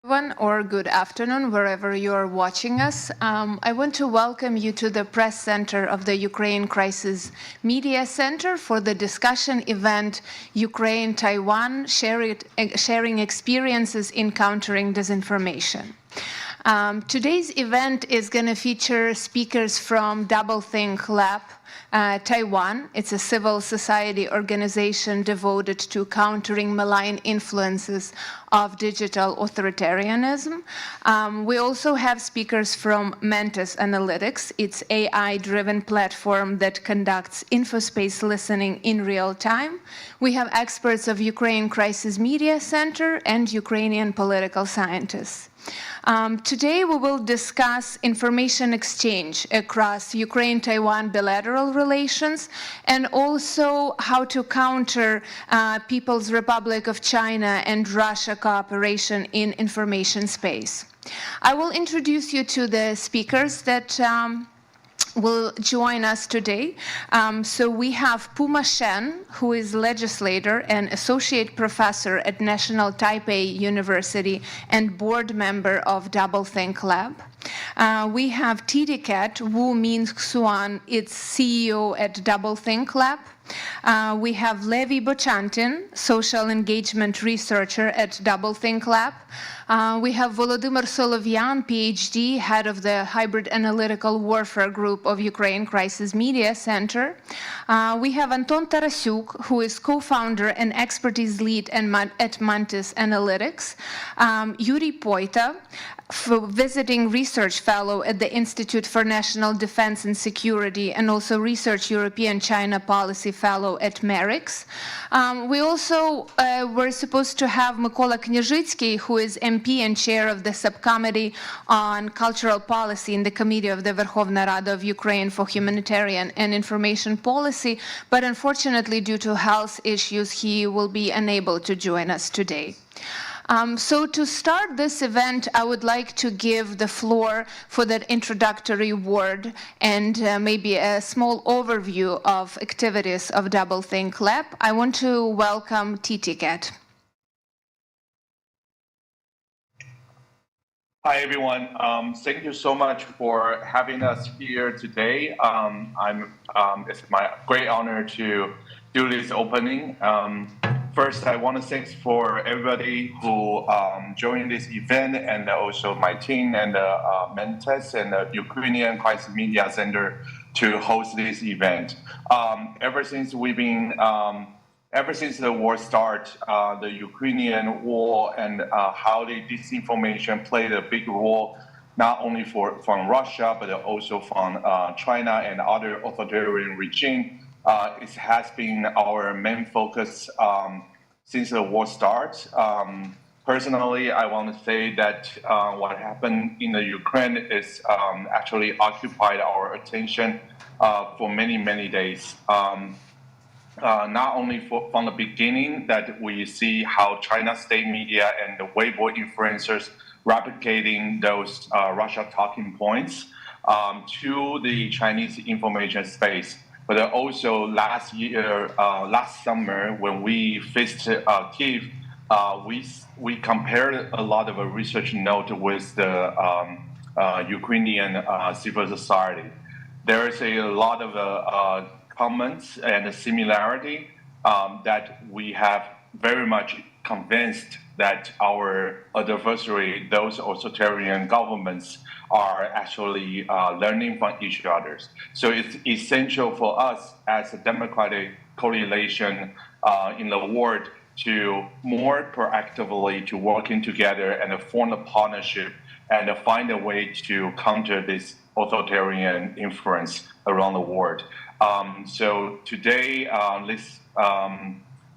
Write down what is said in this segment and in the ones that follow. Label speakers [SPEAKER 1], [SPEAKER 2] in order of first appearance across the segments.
[SPEAKER 1] Everyone, or good afternoon, wherever you are watching us. I want to welcome you to the press center of the Ukraine Crisis Media Center for the discussion event Ukraine-Taiwan, sharing experiences in countering disinformation. Today's event is going to feature speakers from Doublethink Lab, Taiwan. It's a civil society organization devoted to countering malign influences of digital authoritarianism. We also have speakers from Mantis Analytics. It's AI-driven platform that conducts infospace listening in real time. We have experts of Ukraine Crisis Media Center and Ukrainian political scientists. Today we will discuss information exchange across Ukraine-Taiwan bilateral relations and also how to counter People's Republic of China and Russia cooperation in information space. I will introduce you to the speakers that will join us today. So we have Puma Shen, who is legislator and associate professor at National Taipei University and board member of Doublethink Lab. We have Ttcat, Min-Hsuan, its CEO at Doublethink Lab. We have Levi Bochantin, social engagement researcher at Doublethink Lab. We have Volodymyr Solovian, PhD, head of the Hybrid Analytical Warfare Group of Ukraine Crisis Media Center. We have Anton Tarasyuk, who is co-founder and expertise lead at Mantis Analytics. Yurii Poita, visiting research fellow at the Institute for National Defense and Security and also research European-China policy fellow at MERICS. We also were supposed to have Mykola Kniazhytskyi, who is MP and chair of the Subcommittee on Cultural Policy in the Committee of the Verkhovna Rada of Ukraine for Humanitarian and Information Policy, but unfortunately due to health issues he will be unable to join us today. So to start this event, I would like to give the floor for that introductory word and maybe a small overview of activities of Doublethink Lab. I want to welcome Ttcat.
[SPEAKER 2] Hi, everyone. Thank you so much for having us here today. It's my great honor to do this opening. First, I want to thank for everybody who joined this event and also my team and Mantis and the Ukrainian Crisis Media Center to host this event. Ever since the war started, the Ukrainian war and how the disinformation played a big role, not only from Russia, but also from China and other authoritarian regime. It has been our main focus since the war started. Personally, I want to say that what happened in the Ukraine is actually occupied our attention for many, many days. Not only from the beginning that we see how China state media and the Weibo influencers replicating those Russia talking points to the Chinese information space. But also last summer, when we visited Kyiv, we compared a lot of a research note with the Ukrainian civil society. There is a lot of comments and similarity that we have very much convinced that our adversary, those authoritarian governments, are actually learning from each other. So it's essential for us as a democratic coalition in the world to more proactively to working together and form a partnership and find a way to counter this authoritarian influence around the world. So today, this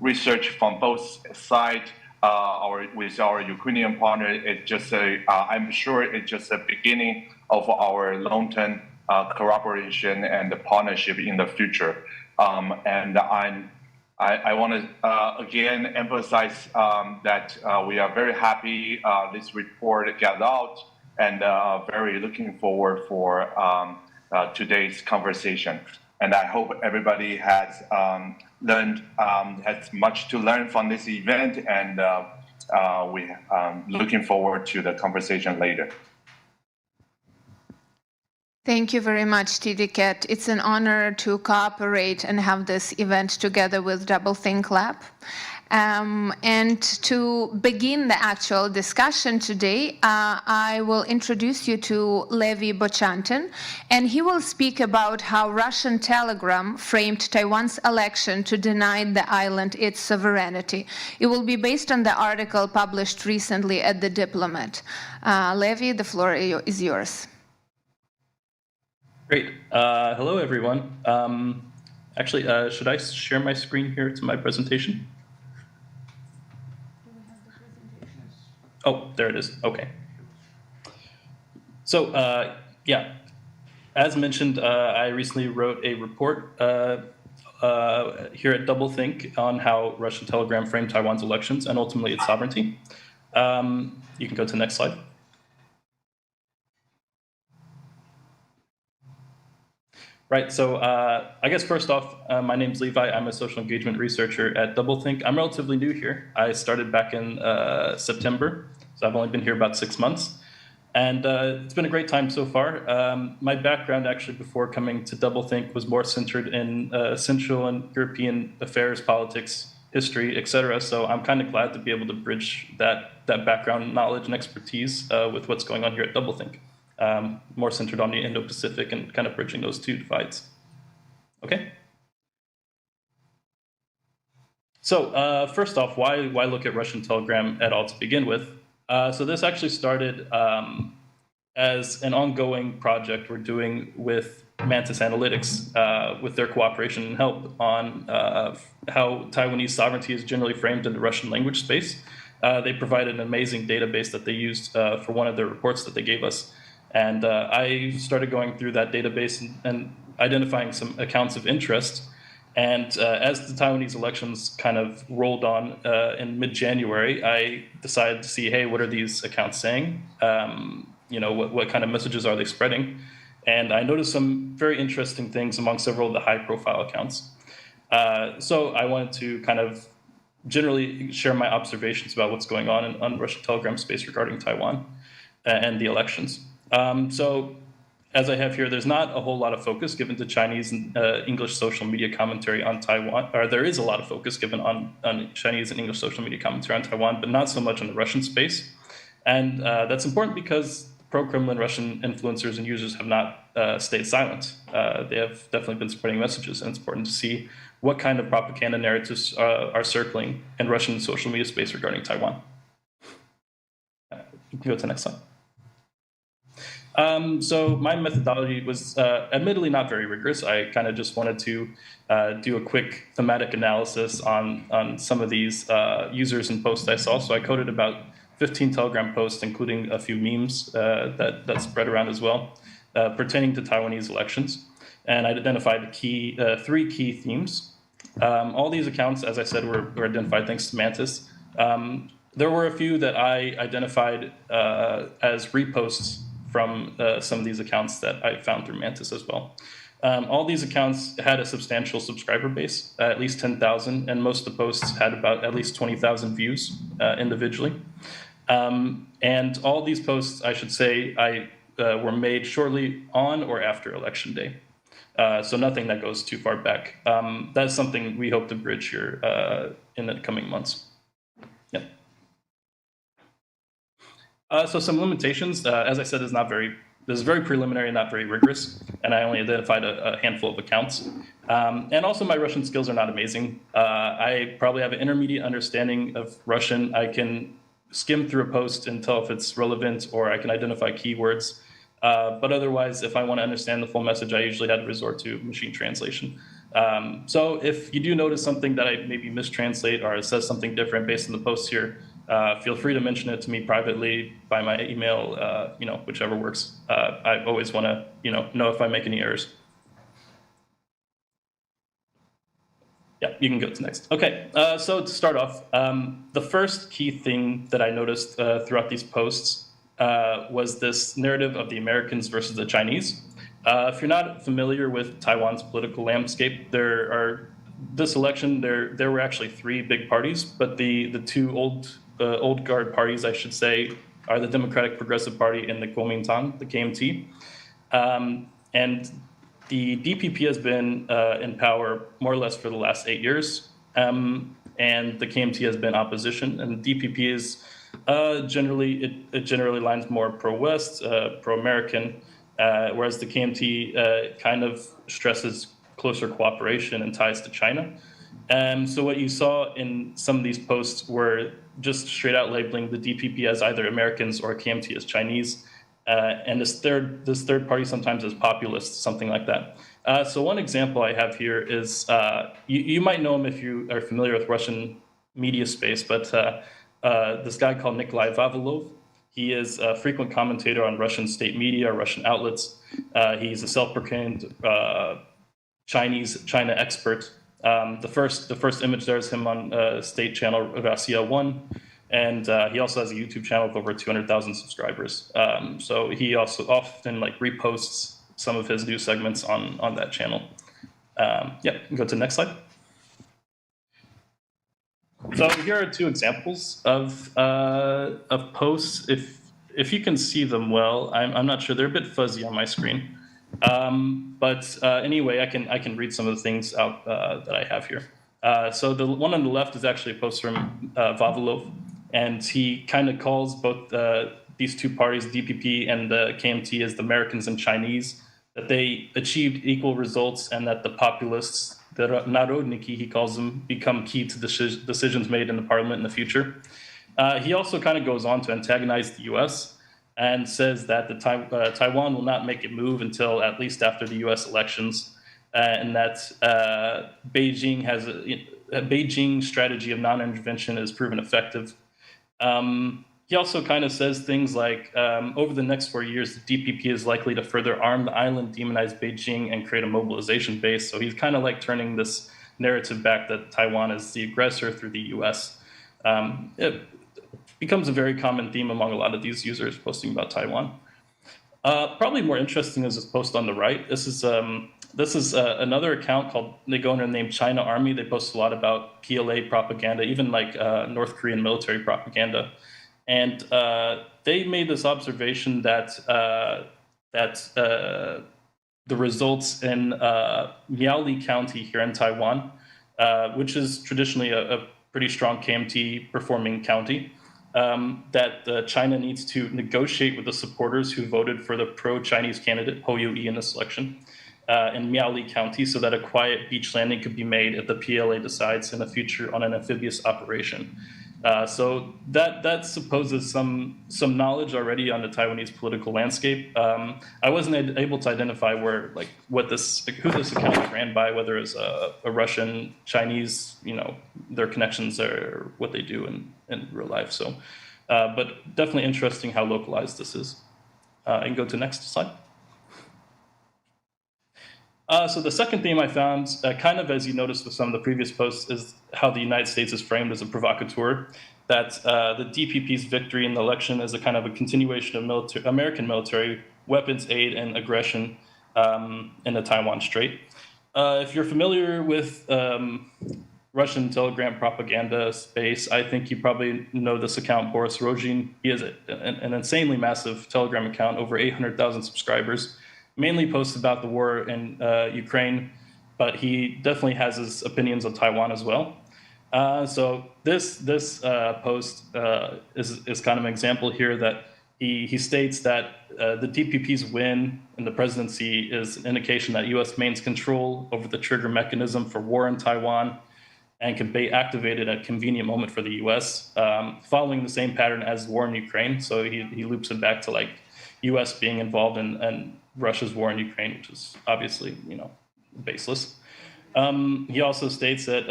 [SPEAKER 2] research from both sides, with our Ukrainian partner, I'm sure it's just the beginning of our long-term collaboration and the partnership in the future. And I want to again emphasize that we are very happy this report got out and very looking forward for today's conversation. And I hope everybody has has much to learn from this event and we're looking forward to the conversation later.
[SPEAKER 1] Thank you very much, Ttcat. It's an honor to cooperate and have this event together with Doublethink Lab. And to begin the actual discussion today, I will introduce you to Levi Bochantin, and he will speak about how Russian Telegram framed Taiwan's election to deny the island its sovereignty. It will be based on the article published recently at The Diplomat. Levi, the floor is yours.
[SPEAKER 3] Great. Hello, everyone. Actually, should I share my screen here to my presentation? Oh, there it is. Okay. So, yeah, as mentioned, I recently wrote a report here at Doublethink on how Russian Telegram framed Taiwan's elections and ultimately its sovereignty. You can go to the next slide. Right, so I guess first off, my name's Levi. I'm a social engagement researcher at Doublethink. I'm relatively new here. I started back in September, so I've only been here about 6 months. And it's been a great time so far. My background actually before coming to Doublethink was more centered in Central and European affairs, politics, history, etc. So I'm kind of glad to be able to bridge that background knowledge and expertise with what's going on here at Doublethink. More centered on the Indo-Pacific and kind of bridging those two divides. Okay. So first off, why look at Russian Telegram at all to begin with? So this actually started as an ongoing project we're doing with Mantis Analytics with their cooperation and help on how Taiwanese sovereignty is generally framed in the Russian language space. They provided an amazing database that they used for one of their reports that they gave us. And I started going through that database and identifying some accounts of interest. And as the Taiwanese elections kind of rolled on in mid-January, I decided to see, hey, what are these accounts saying? You know, what kind of messages are they spreading? And I noticed some very interesting things among several of the high-profile accounts. So I wanted to kind of generally share my observations about what's going on Russian Telegram space regarding Taiwan and the elections. So, as I have here, there's not a whole lot of focus given to Chinese and English social media commentary on Taiwan, or there is a lot of focus given on Chinese and English social media commentary on Taiwan, but not so much on the Russian space. And that's important because pro-Kremlin Russian influencers and users have not stayed silent. They have definitely been spreading messages, and it's important to see what kind of propaganda narratives are circling in Russian social media space regarding Taiwan. You can go to the next slide. So my methodology was admittedly not very rigorous. I kind of just wanted to do a quick thematic analysis on some of these users and posts I saw. So I coded about 15 Telegram posts, including a few memes that spread around as well, pertaining to Taiwanese elections. And I identified three key themes. All these accounts, as I said, were identified thanks to Mantis. There were a few that I identified as reposts from some of these accounts that I found through Mantis as well. All these accounts had a substantial subscriber base, at least 10,000, and most of the posts had about at least 20,000 views individually. And all these posts, I should say, were made shortly on or after Election Day. So nothing that goes too far back. That's something we hope to bridge here in the coming months. Yeah. So some limitations, as I said, this is very preliminary and not very rigorous, and I only identified a handful of accounts. And also my Russian skills are not amazing. I probably have an intermediate understanding of Russian. I can skim through a post and tell if it's relevant, or I can identify keywords. But otherwise, if I want to understand the full message, I usually had to resort to machine translation. So if you do notice something that I maybe mistranslate or it says something different based on the post here, feel free to mention it to me privately by my email, whichever works. I always want to, know if I make any errors. Yeah, you can go to next. Okay, so to start off, the first key thing that I noticed throughout these posts was this narrative of the Americans versus the Chinese. If you're not familiar with Taiwan's political landscape, this election, there were actually three big parties, but the two old old guard parties, I should say, are the Democratic Progressive Party and the Kuomintang, the KMT. And the DPP has been in power more or less for the last 8 years, and the KMT has been opposition. And the DPP is generally lines more pro-West, pro-American, whereas the KMT kind of stresses closer cooperation and ties to China. So what you saw in some of these posts were just straight out labeling the DPP as either Americans or KMT as Chinese, and this third party sometimes as populist, something like that. So one example I have here is, you might know him if you are familiar with Russian media space, but this guy called Nikolai Vavilov. He is a frequent commentator on Russian state media, Russian outlets. He's a self-proclaimed China expert. The first image there is him on state channel Russia 1, and he also has a YouTube channel with over 200,000 subscribers. So he also often reposts some of his news segments on that channel. Yeah, go to the next slide. So here are two examples of posts. If you can see them well, I'm not sure, they're a bit fuzzy on my screen. But anyway, I can read some of the things out that I have here. So the one on the left is actually a post from Vavilov, and he kind of calls both these two parties, DPP and the KMT, as the Americans and Chinese, that they achieved equal results, and that the populists, the Narodniki, he calls them, become key to decisions made in the parliament in the future. He also kind of goes on to antagonize the U.S. and says that Taiwan will not make a move until at least after the U.S. elections, and that Beijing has a Beijing strategy of non-intervention is proven effective. He also kind of says things like, over the next 4 years, the DPP is likely to further arm the island, demonize Beijing, and create a mobilization base. So he's kind of turning this narrative back that Taiwan is the aggressor through the U.S. It becomes a very common theme among a lot of these users posting about Taiwan. Probably more interesting is this post on the right. This is another account called, they go under the name China Army. They post a lot about PLA propaganda, even North Korean military propaganda. And they made this observation that the results in Miaoli County here in Taiwan, which is traditionally a pretty strong KMT performing county, that China needs to negotiate with the supporters who voted for the pro-Chinese candidate Hou Yu-yi in this election in Miaoli County, so that a quiet beach landing could be made if the PLA decides in the future on an amphibious operation. So that supposes some knowledge already on the Taiwanese political landscape. I wasn't able to identify who this account was ran by, whether it's a Russian, Chinese, their connections or what they do in real life. So, but definitely interesting how localized this is. And go to next slide. So the second theme I found, kind of as you noticed with some of the previous posts, is how the United States is framed as a provocateur, that the DPP's victory in the election is a kind of a continuation of American military weapons aid and aggression in the Taiwan Strait. If you're familiar with Russian Telegram propaganda space, I think you probably know this account, Boris Rogin. He has an insanely massive Telegram account, over 800,000 subscribers. Mainly posts about the war in Ukraine, but he definitely has his opinions on Taiwan as well. So this post is kind of an example here that he states that the DPP's win in the presidency is an indication that U.S. maintains control over the trigger mechanism for war in Taiwan and can be activated at a convenient moment for the U.S., following the same pattern as the war in Ukraine. So he loops it back to U.S. being involved in Russia's war in Ukraine, which is obviously, baseless. He also states that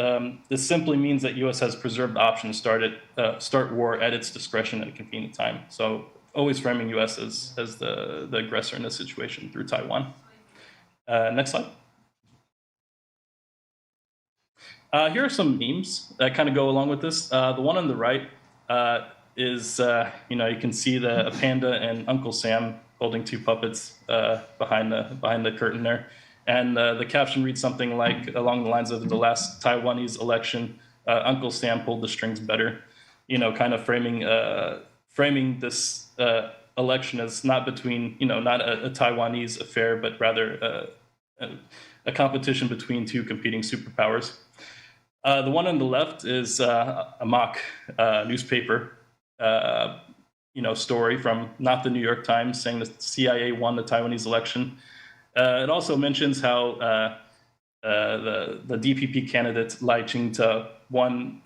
[SPEAKER 3] this simply means that U.S. has preserved the option to start war at its discretion at a convenient time. So always framing U.S. as the aggressor in this situation through Taiwan. Next slide. Here are some memes that kind of go along with this. The one on the right is, you can see a panda and Uncle Sam holding two puppets behind the curtain there. And the caption reads something along the lines of, the last Taiwanese election, Uncle Sam pulled the strings better. kind of framing this election as not between, not a Taiwanese affair, but rather a competition between two competing superpowers. The one on the left is a mock newspaper, story from not the New York Times saying the CIA won the Taiwanese election. It also mentions how the DPP candidate Lai Ching-te won,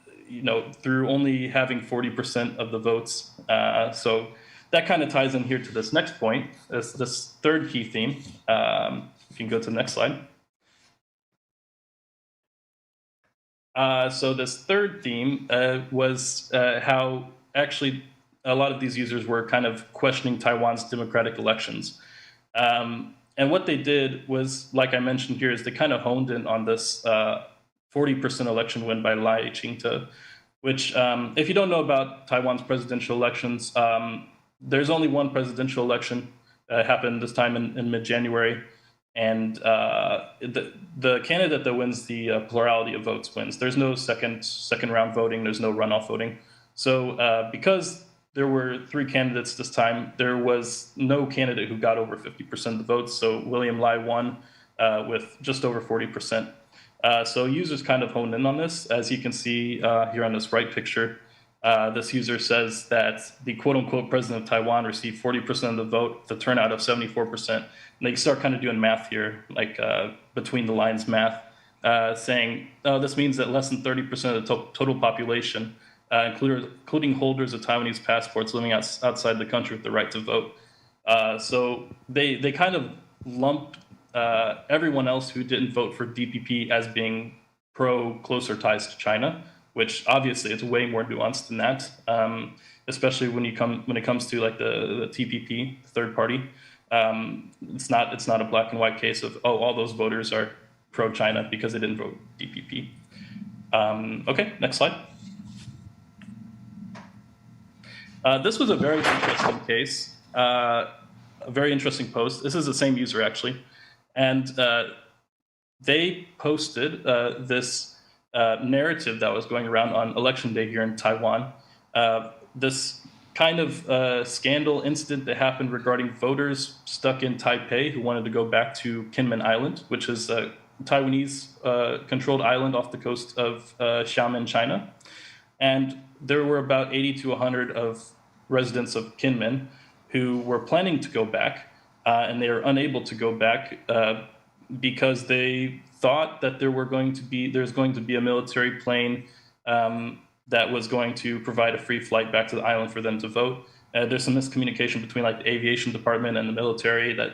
[SPEAKER 3] through only having 40% of the votes. So that kind of ties in here to this next point, this third key theme. You can go to the next slide. So this third theme was how actually a lot of these users were kind of questioning Taiwan's democratic elections. And what they did was, like I mentioned here, is they kind of honed in on this 40% election win by Lai Ching-te, which, if you don't know about Taiwan's presidential elections, there's only one presidential election happened this time in mid-January. And the candidate that wins the plurality of votes wins. There's no second round voting. There's no runoff voting. So because there were 3 candidates this time, there was no candidate who got over 50% of the votes. So William Lai won with just over 40%. So users kind of honed in on this. As you can see here on this right picture, this user says that the quote-unquote president of Taiwan received 40% of the vote, the turnout of 74%. And they start kind of doing math here, like between the lines math, saying, oh, this means that less than 30% of the total population, including holders of Taiwanese passports living outside the country with the right to vote. So they kind of lumped everyone else who didn't vote for DPP as being pro-closer ties to China, which obviously is way more nuanced than that, especially when it comes to like the TPP, third party. It's not a black and white case of, oh, all those voters are pro-China because they didn't vote DPP. Okay, next slide. This was a very interesting case, a very interesting post. This is the same user actually, and they posted this narrative that was going around on election day here in Taiwan. This kind of scandal incident that happened regarding voters stuck in Taipei who wanted to go back to Kinmen Island, which is a Taiwanese controlled island off the coast of Xiamen, China. And there were about 80 to 100 of residents of Kinmen who were planning to go back, and they were unable to go back because they thought that there's going to be a military plane that was going to provide a free flight back to the island for them to vote. There's some miscommunication between like the aviation department and the military that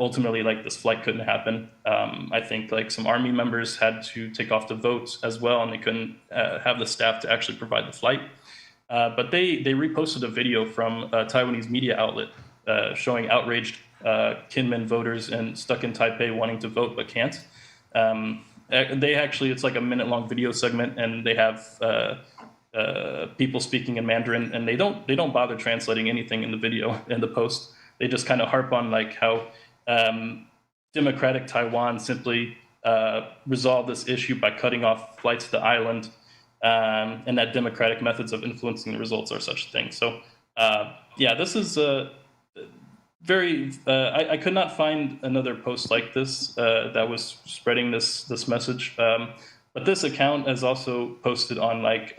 [SPEAKER 3] ultimately like this flight couldn't happen. I think like some army members had to take off to vote as well, and they couldn't have the staff to actually provide the flight. But they reposted a video from a Taiwanese media outlet showing outraged Kinmen voters and stuck in Taipei wanting to vote but can't. They actually, it's like a minute-long video segment, and they have people speaking in Mandarin, and they don't bother translating anything in the video in the post. They just kind of harp on like how democratic Taiwan simply resolved this issue by cutting off flights to the island, and that democratic methods of influencing the results are such a thing. So yeah, this is very. I could not find another post like this that was spreading this message. But this account is also posted on like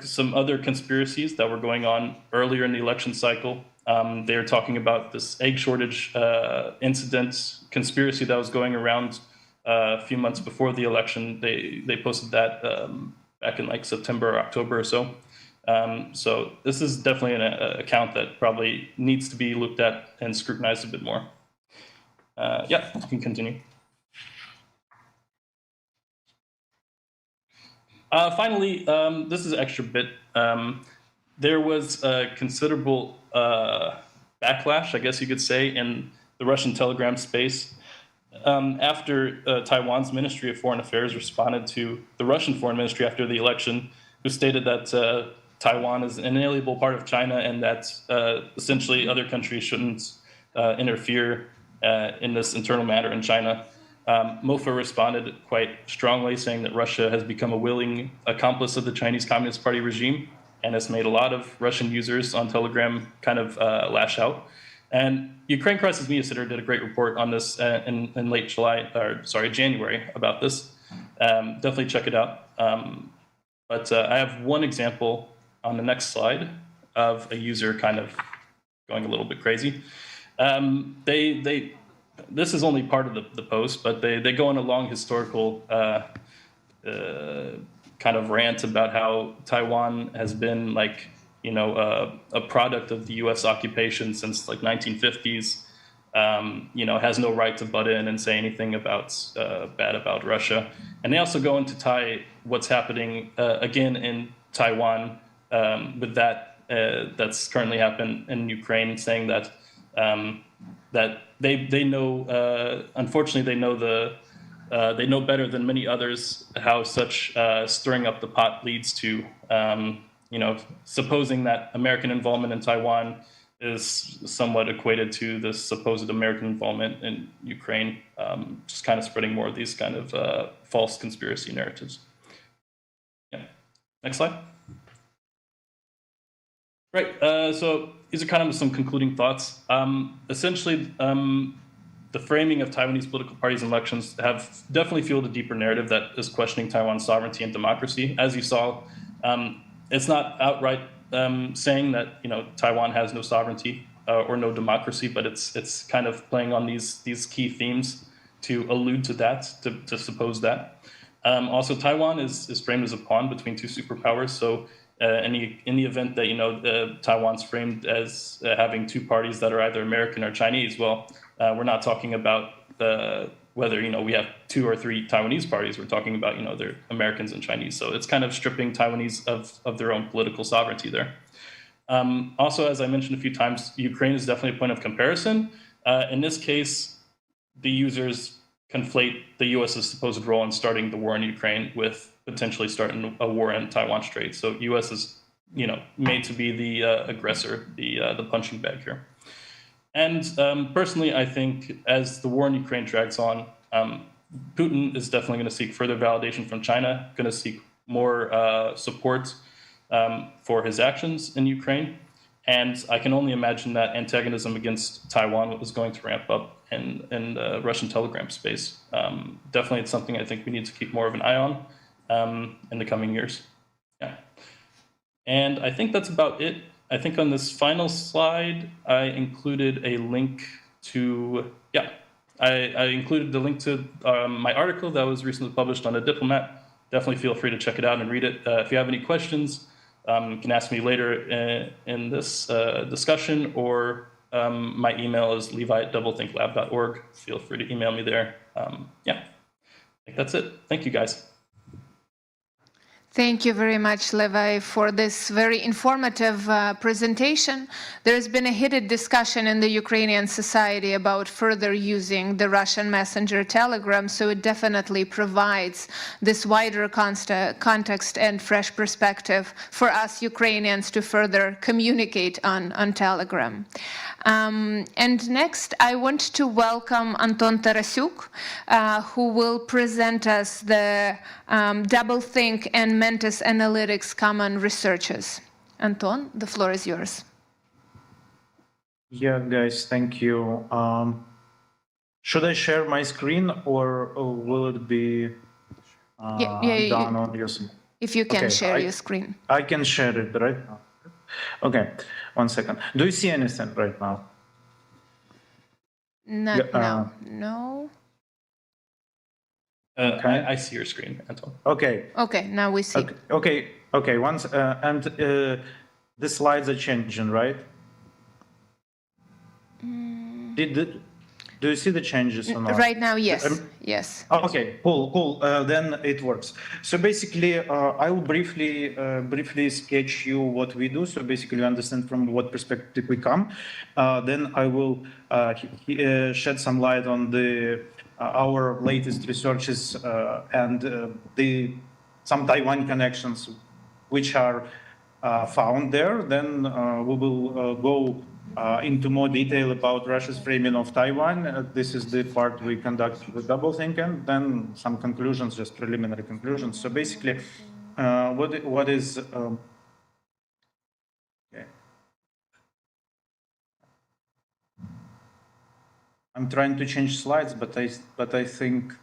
[SPEAKER 3] some other conspiracies that were going on earlier in the election cycle. They were talking about this egg shortage incident conspiracy that was going around a few months before the election. They posted that back in like September or October or so. So this is definitely an account that probably needs to be looked at and scrutinized a bit more. Yeah, you can continue. Finally, this is an extra bit. There was a considerable backlash, I guess you could say, in the Russian Telegram space after Taiwan's Ministry of Foreign Affairs responded to the Russian Foreign Ministry after the election, who stated that Taiwan is an inalienable part of China and that essentially other countries shouldn't interfere in this internal matter in China. MOFA responded quite strongly, saying that Russia has become a willing accomplice of the Chinese Communist Party regime and has made a lot of Russian users on Telegram kind of lash out. And Ukraine Crisis Media Center did a great report on this in late January about this. Definitely check it out. But I have one example on the next slide of a user kind of going a little bit crazy. This is only part of the post, but they go on a long historical kind of rant about how Taiwan has been like, you know, a product of the U.S. occupation since like 1950s. You know, has no right to butt in and say anything about bad about Russia. And they also go into tie what's happening again in Taiwan with that's currently happened in Ukraine, saying that that they know, unfortunately, they know better than many others how such stirring up the pot leads to, you know, supposing that American involvement in Taiwan is somewhat equated to the supposed American involvement in Ukraine, just kind of spreading more of these kind of false conspiracy narratives. Yeah. Next slide. Right. So these are kind of some concluding thoughts. Essentially, the framing of Taiwanese political parties and elections have definitely fueled a deeper narrative that is questioning Taiwan's sovereignty and democracy. As you saw, it's not outright saying that, you know, Taiwan has no sovereignty or no democracy, but it's kind of playing on these key themes to allude to that, to suppose that. Also, Taiwan is framed as a pawn between two superpowers. So in the event that, you know, Taiwan's framed as having two parties that are either American or Chinese, well, we're not talking about whether, you know, we have 2 or 3 Taiwanese parties. We're talking about, you know, they're Americans and Chinese. So it's kind of stripping Taiwanese of their own political sovereignty there. Also, as I mentioned a few times, Ukraine is definitely a point of comparison. In this case, the users conflate the U.S.'s supposed role in starting the war in Ukraine with potentially starting a war in Taiwan Strait. So U.S. is, you know, made to be the aggressor, the punching bag here. And personally, I think as the war in Ukraine drags on, Putin is definitely going to seek further validation from China, going to seek more support for his actions in Ukraine. And I can only imagine that antagonism against Taiwan is going to ramp up in the Russian Telegram space. Definitely, it's something I think we need to keep more of an eye on in the coming years. Yeah. And I think that's about it. I think on this final slide, I included a link to, I included the link to my article that was recently published on The Diplomat. Definitely feel free to check it out and read it. If you have any questions, you can ask me later in this discussion, or my email is levi@doublethinklab.org. Feel free to email me there. I think that's it. Thank you, guys.
[SPEAKER 1] Thank you very much, Levi, for this very informative presentation. There's been a heated discussion in the Ukrainian society about further using the Russian messenger Telegram, so it definitely provides this wider context and fresh perspective for us Ukrainians to further communicate on Telegram. And next, I want to welcome Anton Tarasyuk, who will present us the Doublethink and Mantis Analytics common researches. Anton, the floor is yours.
[SPEAKER 4] Yeah, guys, thank you. Should I share my screen, or will it be done on your screen?
[SPEAKER 1] If you can share your screen.
[SPEAKER 4] I can share it right now. Okay, 1 second. Do you see anything right now?
[SPEAKER 1] No.
[SPEAKER 4] Okay.
[SPEAKER 3] I see your screen, Anton.
[SPEAKER 4] Okay.
[SPEAKER 1] Okay, now we see.
[SPEAKER 4] Okay. Once and the slides are changing, right? Do you see the changes or not?
[SPEAKER 1] Right now, yes. Yes.
[SPEAKER 4] Okay, cool. Then it works. So basically, I will briefly sketch you what we do. So basically, you understand from what perspective we come. Then I will shed some light on our latest researches and some Taiwan connections which are found there. Then we will go into more detail about Russia's framing of Taiwan. This is the part we conduct with Doublethink, and then some conclusions, just preliminary conclusions. So basically, what is okay. I'm trying to change slides, but I think,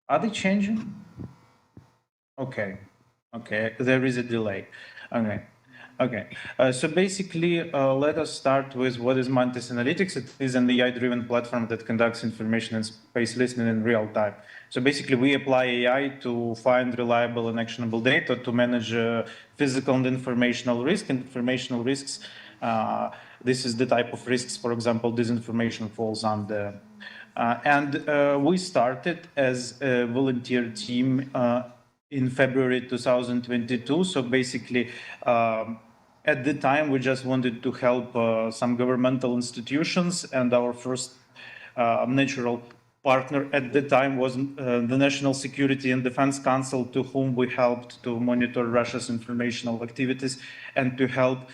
[SPEAKER 4] are they changing? Okay, there is a delay. Okay. So basically, let us start with what is Mantis Analytics. It is an AI-driven platform that conducts information and space listening in real time. So basically, we apply AI to find reliable and actionable data to manage physical and informational risk. Informational risks, this is the type of risks, for example, disinformation falls under. We started as a volunteer team in February 2022. So basically, at the time, we just wanted to help some governmental institutions, and our first natural partner at the time was the National Security and Defense Council, to whom we helped to monitor Russia's informational activities and to help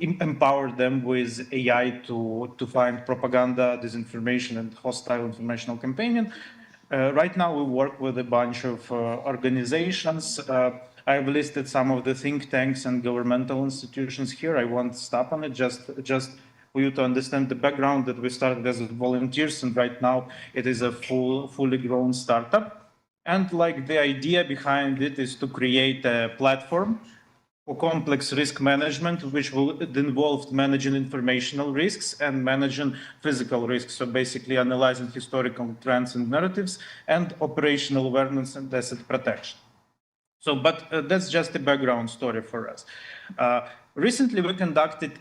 [SPEAKER 4] empower them with AI to find propaganda, disinformation, and hostile informational campaigning. Right now, we work with a bunch of organizations. I've listed some of the think tanks and governmental institutions here. I won't stop on it, just for you to understand the background, that we started as volunteers, and right now it is a fully grown startup. And like the idea behind it is to create a platform for complex risk management, which will involve managing informational risks and managing physical risks. So basically analyzing historical trends and narratives and operational awareness and asset protection. So, but that's just a background story for us. Recently, we conducted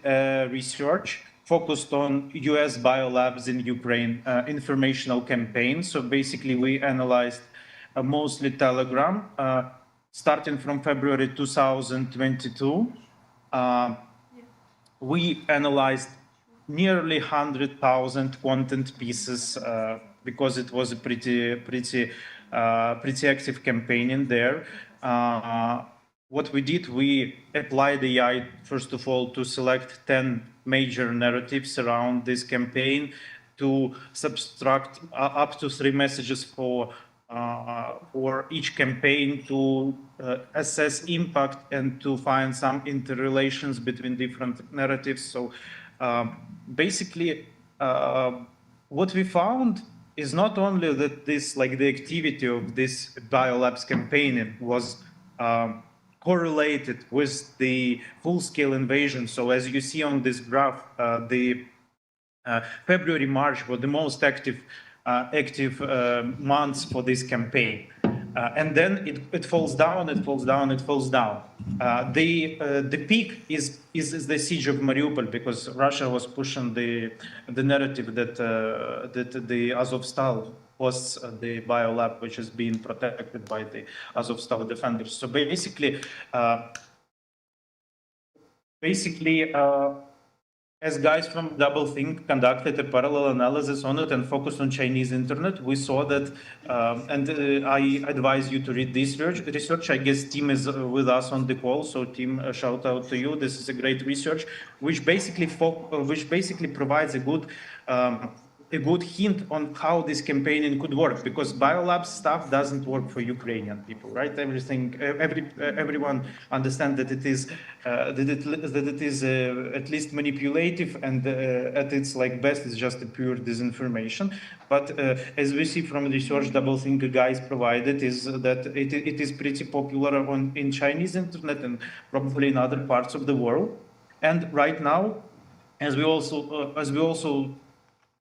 [SPEAKER 4] research focused on US biolabs in Ukraine informational campaign. So basically, we analyzed mostly Telegram, starting from February 2022. We analyzed nearly 100,000 content pieces because it was a pretty active campaign in there. What we did, we applied AI, first of all, to select 10 major narratives around this campaign, to subtract up to 3 messages for each campaign, to assess impact and to find some interrelations between different narratives. So basically, what we found is not only that this, like the activity of this biolabs campaign was correlated with the full-scale invasion. So as you see on this graph, the February, March were the most active months for this campaign. And then it falls down, it falls down, it falls down. The peak is the siege of Mariupol, because Russia was pushing the narrative that the Azovstal hosts the biolab, which is being protected by the Azovstal defenders. So basically, as guys from Doublethink conducted a parallel analysis on it and focused on Chinese internet, we saw that, and I advise you to read this research. I guess Tim is with us on the call, so Tim, shout out to you. This is a great research, which basically provides a good hint on how this campaigning could work, because biolab stuff doesn't work for Ukrainian people, right? Everyone understands that it is at least manipulative, and at its best is just a pure disinformation. But as we see from the research Doublethink guys provided, is that it is pretty popular in Chinese internet and probably in other parts of the world. And right now, as we also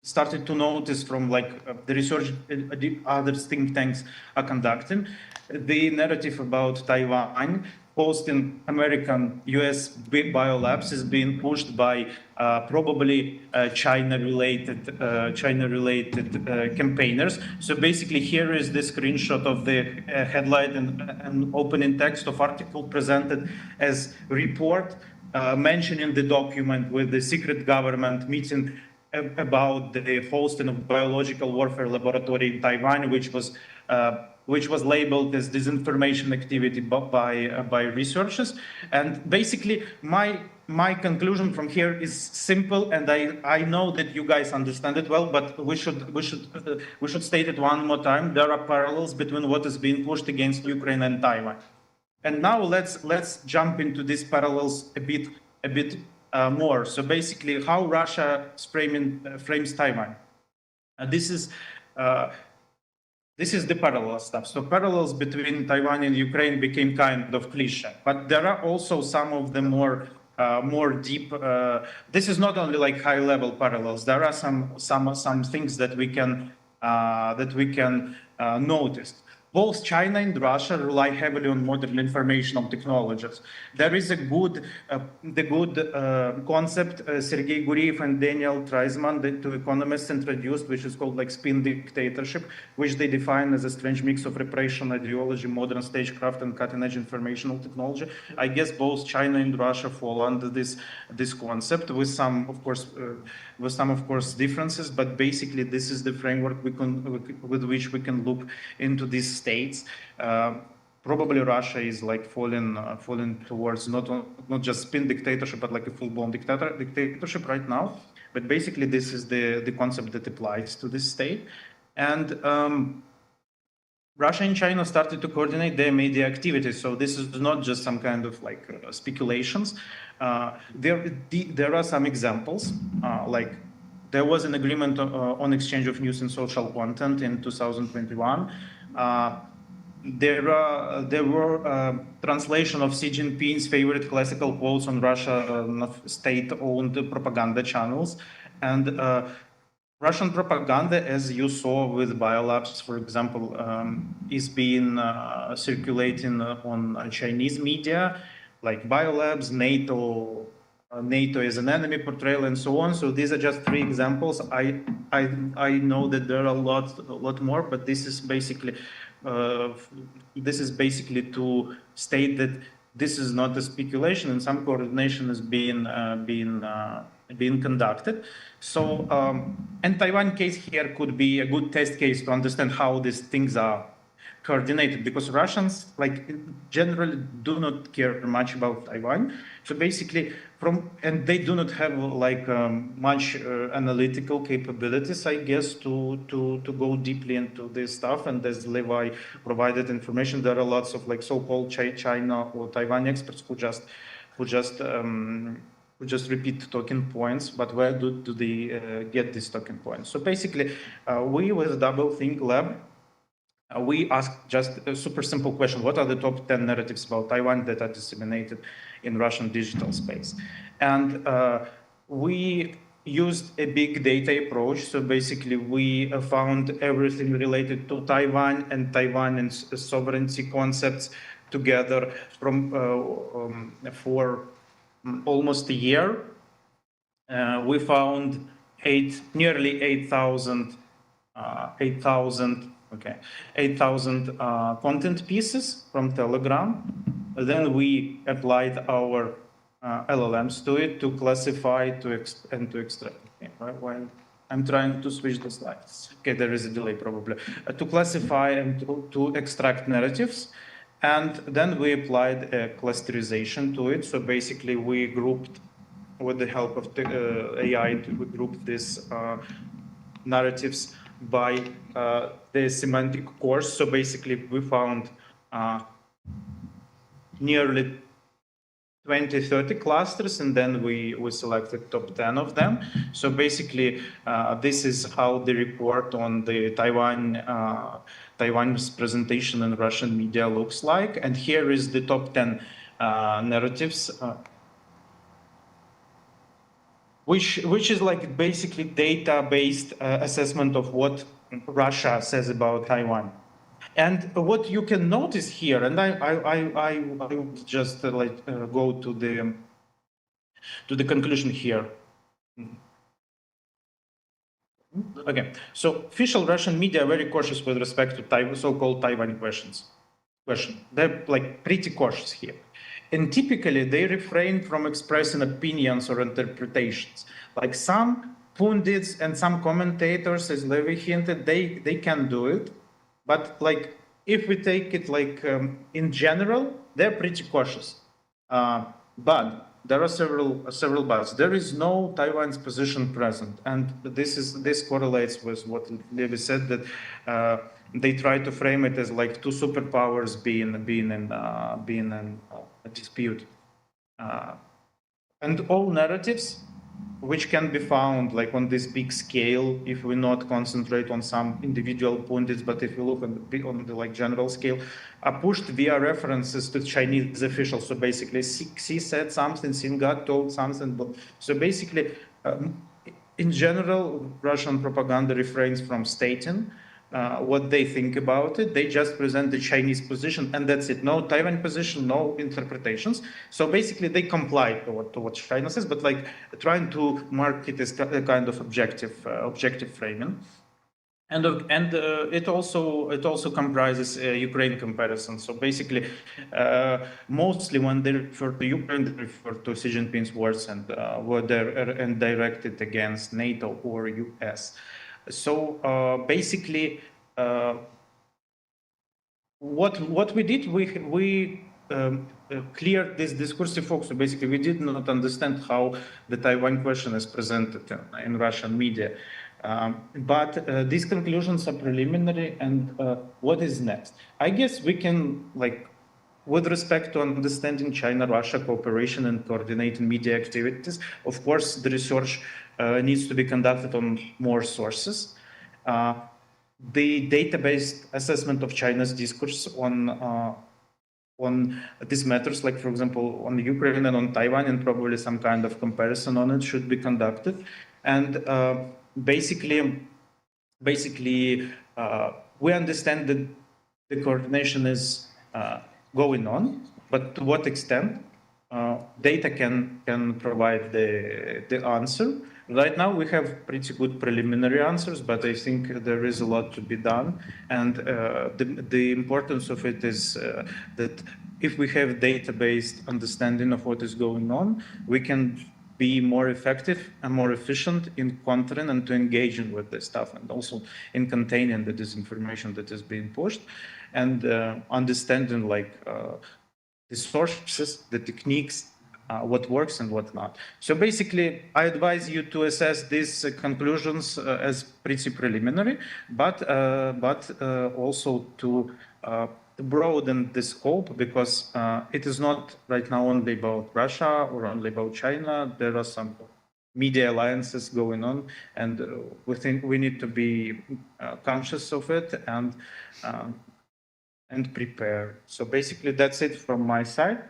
[SPEAKER 4] started to notice from the research the other think tanks are conducting, the narrative about Taiwan hosting American US biolabs is being pushed by probably China-related campaigners. So basically, here is the screenshot of the headline and opening text of article presented as report mentioning the document with the secret government meeting about the hosting of biological warfare laboratory in Taiwan, which was which was labeled as disinformation activity by researchers. And basically, my conclusion from here is simple, and I know that you guys understand it well, but we should state it one more time. There are parallels between what is being pushed against Ukraine and Taiwan. And now let's jump into these parallels a bit more. So basically, how Russia frames Taiwan. This is the parallel stuff. So parallels between Taiwan and Ukraine became kind of cliche, but there are also some of the more deep. This is not only like high-level parallels. There are some things that we can notice. Both China and Russia rely heavily on modern informational technologies. There is a good concept Sergei Guriev and Daniel Treisman, the two economists, introduced, which is called like spin dictatorship, which they define as a strange mix of repression, ideology, modern stagecraft, and cutting-edge informational technology. I guess both China and Russia fall under this concept, with some, of course, differences. But basically, this is the framework with which we can look into these states. Probably Russia is like falling towards not just spin dictatorship, but like a full-blown dictatorship right now. But basically, this is the concept that applies to this state. And Russia and China started to coordinate their media activities. So this is not just some kind of like speculations. There are some examples, like there was an agreement on exchange of news and social content in 2021. There were translation of Xi Jinping's favorite classical quotes on Russia state-owned propaganda channels, and Russian propaganda, as you saw with biolabs, for example, is being circulating on Chinese media, like biolabs, NATO as an enemy portrayal, and so on. So these are just three examples. I know that there are a lot more, but this is basically to state that this is not a speculation, and some coordination is being conducted. So, and Taiwan case here could be a good test case to understand how these things are coordinated, because Russians like generally do not care much about Taiwan. So basically, and they do not have like much analytical capabilities, I guess, to go deeply into this stuff. And as Levi provided information, there are lots of like so-called China or Taiwan experts who just repeat talking points. But where do they get these talking points? So basically, we with Doublethink Lab, we asked just a super simple question: what are the top 10 narratives about Taiwan that are disseminated in Russian digital space? And we used a big data approach. So basically, we found everything related to Taiwan and sovereignty concepts together for almost a year. We found nearly 8,000 content pieces from Telegram. Then we applied our LLMs to it to classify and to extract. Okay, right? While I'm trying to switch the slides. Okay, there is a delay probably. To classify and to extract narratives. And then we applied a clusterization to it. So basically we grouped, with the help of the AI, we grouped these narratives by the semantic course. So basically we found nearly 20-30 clusters, and then we selected top 10 of them. So basically this is how the report on the Taiwan's presentation in Russian media looks like. And here is the top 10 narratives, which is like basically data-based assessment of what Russia says about Taiwan. And what you can notice here, and I will just go to the conclusion here. Okay, so official Russian media are very cautious with respect to so-called Taiwan question. They're like pretty cautious here. And typically they refrain from expressing opinions or interpretations. Like some pundits and some commentators, as Levi hinted, they can do it. But like, if we take it like in general, they're pretty cautious. But there are several buts. There is no Taiwan's position present, and this correlates with what Levi said, that they try to frame it as like two superpowers being in a dispute, and all narratives which can be found like on this big scale if we not concentrate on some individual points, but if you look on the like general scale, are pushed via references to Chinese officials. So basically, Xi said something, Singat told something. So basically, in general, Russian propaganda refrains from stating what they think about it. They just present the Chinese position, and that's it. No Taiwan position, no interpretations. So basically, they comply to what China says, but like trying to market as a kind of objective framing. And it also comprises Ukraine comparison. So basically, mostly when they refer to Ukraine, they refer to Xi Jinping's words and directed against NATO or US. So basically, what we did, we cleared this discursive focus. So basically, we did not understand how the Taiwan question is presented in Russian media. But these conclusions are preliminary, and what is next? I guess we can, like, with respect to understanding China-Russia cooperation and coordinating media activities, of course, the research needs to be conducted on more sources. The data-based assessment of China's discourse on these matters, like, for example, on Ukraine and on Taiwan, and probably some kind of comparison on it should be conducted. And basically, we understand that the coordination is going on, but to what extent data can provide the answer. Right now, we have pretty good preliminary answers, but I think there is a lot to be done. And the importance of it is that if we have data-based understanding of what is going on, we can be more effective and more efficient in countering and to engaging with this stuff, and also in containing the disinformation that is being pushed, and understanding like the sources, the techniques, what works and what not. So basically, I advise you to assess these conclusions as pretty preliminary, but also to broaden the scope, because it is not right now only about Russia or only about China. There are some media alliances going on, and we think we need to be conscious of it and prepare. So basically, that's it from my side.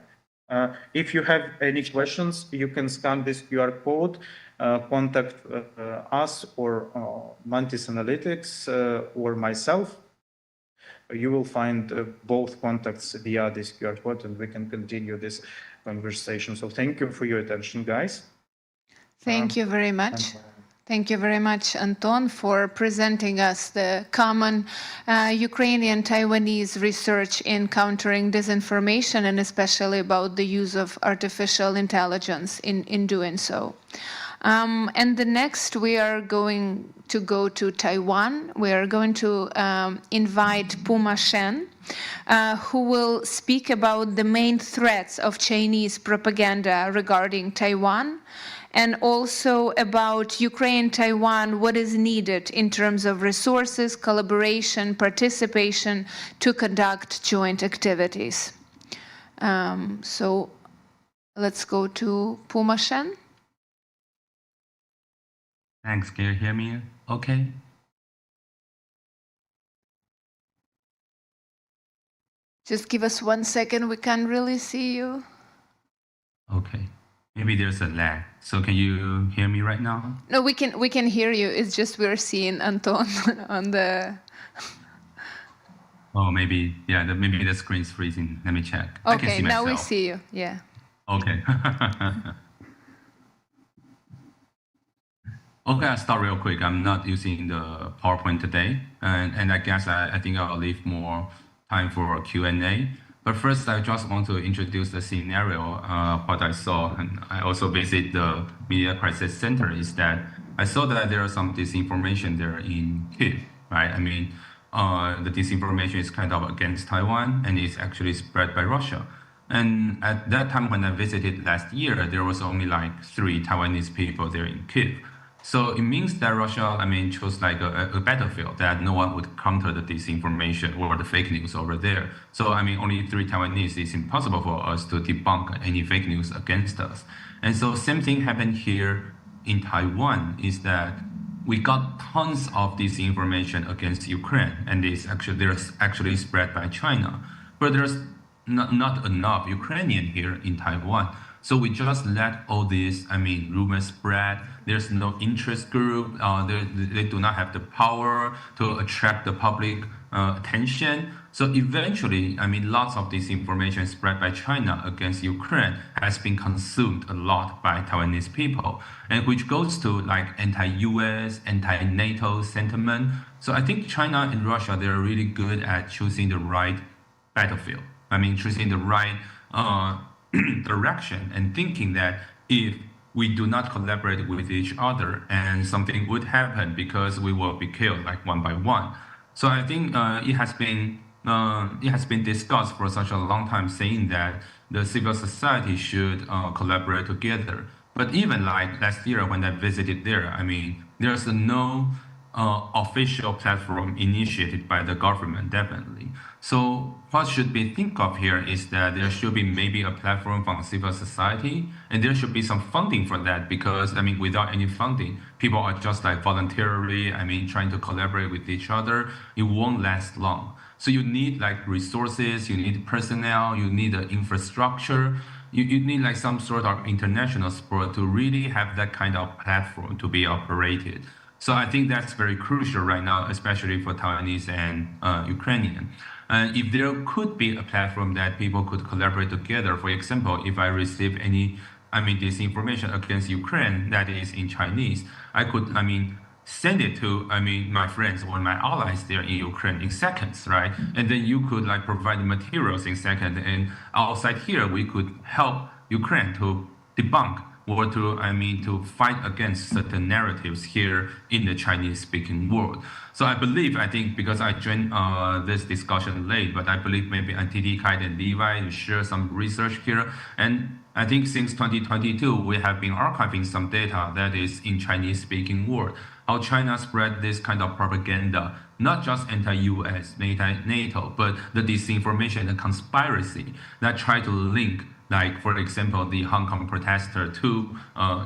[SPEAKER 4] If you have any questions, you can scan this QR code, contact us or Mantis Analytics or myself. You will find both contacts via this QR code, and we can continue this conversation. So thank you for your attention, guys.
[SPEAKER 1] Thank you very much. Thank you very much, Anton, for presenting us the common Ukrainian-Taiwanese research in countering disinformation, and especially about the use of artificial intelligence in doing so. And the next, we are going to go to Taiwan. We are going to invite Puma Shen, who will speak about the main threats of Chinese propaganda regarding Taiwan, and also about Ukraine-Taiwan, what is needed in terms of resources, collaboration, participation to conduct joint activities. So let's go to Puma Shen.
[SPEAKER 5] Thanks. Can you hear me? Okay.
[SPEAKER 1] Just give us 1 second. We can't really see you.
[SPEAKER 5] Okay. Maybe there's a lag. So can you hear me right now?
[SPEAKER 1] No, we can hear you. It's just we're seeing Anton on the.
[SPEAKER 5] Oh, maybe, yeah, maybe the screen's freezing. Let me check. I can
[SPEAKER 1] Okay,
[SPEAKER 5] see
[SPEAKER 1] now we
[SPEAKER 5] myself.
[SPEAKER 1] see you. Yeah.
[SPEAKER 5] Okay. Okay, I'll start real quick. I'm not using the PowerPoint today, and I guess I think I'll leave more time for Q&A. But first, I just want to introduce the scenario. What I saw, and I also visit the Media Crisis Center, is that I saw that there are some disinformation there in Kyiv, right? I mean, the disinformation is kind of against Taiwan and is actually spread by Russia. And at that time when I visited last year, there was only like 3 Taiwanese people there in Kyiv. So it means that Russia, chose like a battlefield that no one would counter the disinformation or the fake news over there. So only 3 Taiwanese is impossible for us to debunk any fake news against us. And so same thing happened here in Taiwan is that we got tons of disinformation against Ukraine, and there's actually spread by China. But there's not enough Ukrainian here in Taiwan. So we just let all this, rumors spread. There's no interest group. They do not have the power to attract the public attention. So eventually, lots of disinformation spread by China against Ukraine has been consumed a lot by Taiwanese people, and which goes to like anti-US, anti-NATO sentiment. So I think China and Russia, they're really good at choosing the right battlefield. Choosing the right direction and thinking that if we do not collaborate with each other and something would happen because we will be killed like one by one. So I think it has been discussed for such a long time saying that the civil society should collaborate together. But even like last year when I visited there, there's no official platform initiated by the government, definitely. So what should be think of here is that there should be maybe a platform from civil society, and there should be some funding for that, because without any funding, people are just like voluntarily, trying to collaborate with each other. It won't last long. So you need like resources, you need personnel, you need the infrastructure, you need like some sort of international support to really have that kind of platform to be operated. So I think that's very crucial right now, especially for Taiwanese and Ukrainian. And if there could be a platform that people could collaborate together, for example, if I receive any, disinformation against Ukraine that is in Chinese, I could, send it to, my friends or my allies there in Ukraine in seconds, right? And then you could like provide the materials in seconds, and outside here we could help Ukraine to debunk or to fight against certain narratives here in the Chinese-speaking world. So I think because I joined this discussion late, but I believe maybe Ttcat and Levi share some research here. And I think since 2022, we have been archiving some data that is in Chinese-speaking world, how China spread this kind of propaganda, not just anti-US, NATO, but the disinformation and conspiracy that try to link, like, for example, the Hong Kong protester to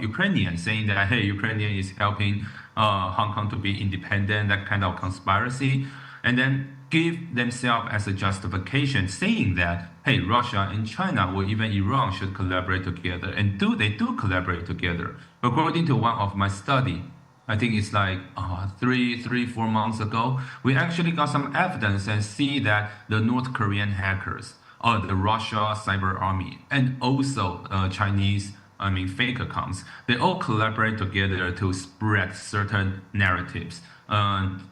[SPEAKER 5] Ukrainians, saying that, hey, Ukrainian is helping Hong Kong to be independent, that kind of conspiracy, and then give themselves as a justification, saying that, hey, Russia and China or even Iran should collaborate together. And they do collaborate together. According to one of my study, I think it's like 4 months ago, we actually got some evidence and see that the North Korean hackers, the Russia cyber army, and also Chinese, fake accounts, they all collaborate together to spread certain narratives,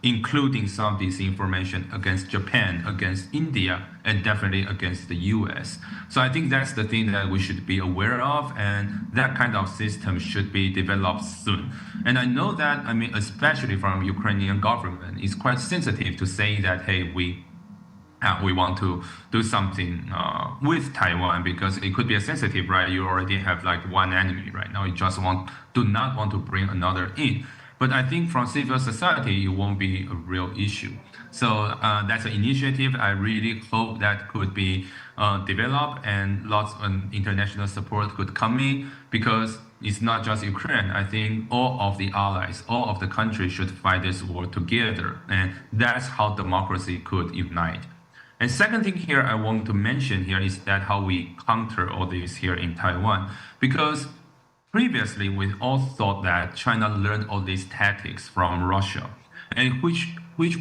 [SPEAKER 5] including some disinformation against Japan, against India, and definitely against the US. So I think that's the thing that we should be aware of, and that kind of system should be developed soon. And I know that, especially from Ukrainian government, it's quite sensitive to say that, hey, we want to do something with Taiwan, because it could be a sensitive, right? You already have like one enemy right now. You just do not want to bring another in. But I think from civil society, it won't be a real issue. So that's an initiative. I really hope that could be developed, and lots of international support could come in, because it's not just Ukraine. I think all of the allies, all of the countries should fight this war together. And that's how democracy could unite. And second thing here I want to mention here is that how we counter all this here in Taiwan, because previously we all thought that China learned all these tactics from Russia, and which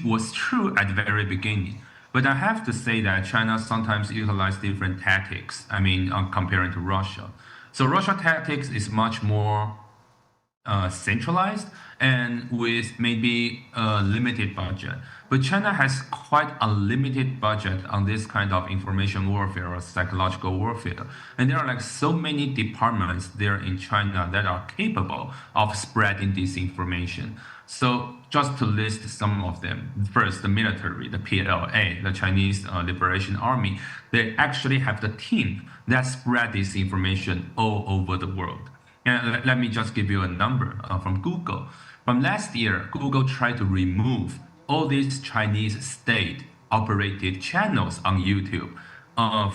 [SPEAKER 5] was true at the very beginning. But I have to say that China sometimes utilizes different tactics, comparing to Russia. So Russia tactics is much more centralized and with maybe a limited budget. But China has quite a limited budget on this kind of information warfare or psychological warfare. And there are like so many departments there in China that are capable of spreading disinformation. So just to list some of them, first, the military, the PLA, the Chinese Liberation Army, they actually have the team that spread this information all over the world. And let me just give you a number from Google. From last year, Google tried to remove all these Chinese state-operated channels on YouTube.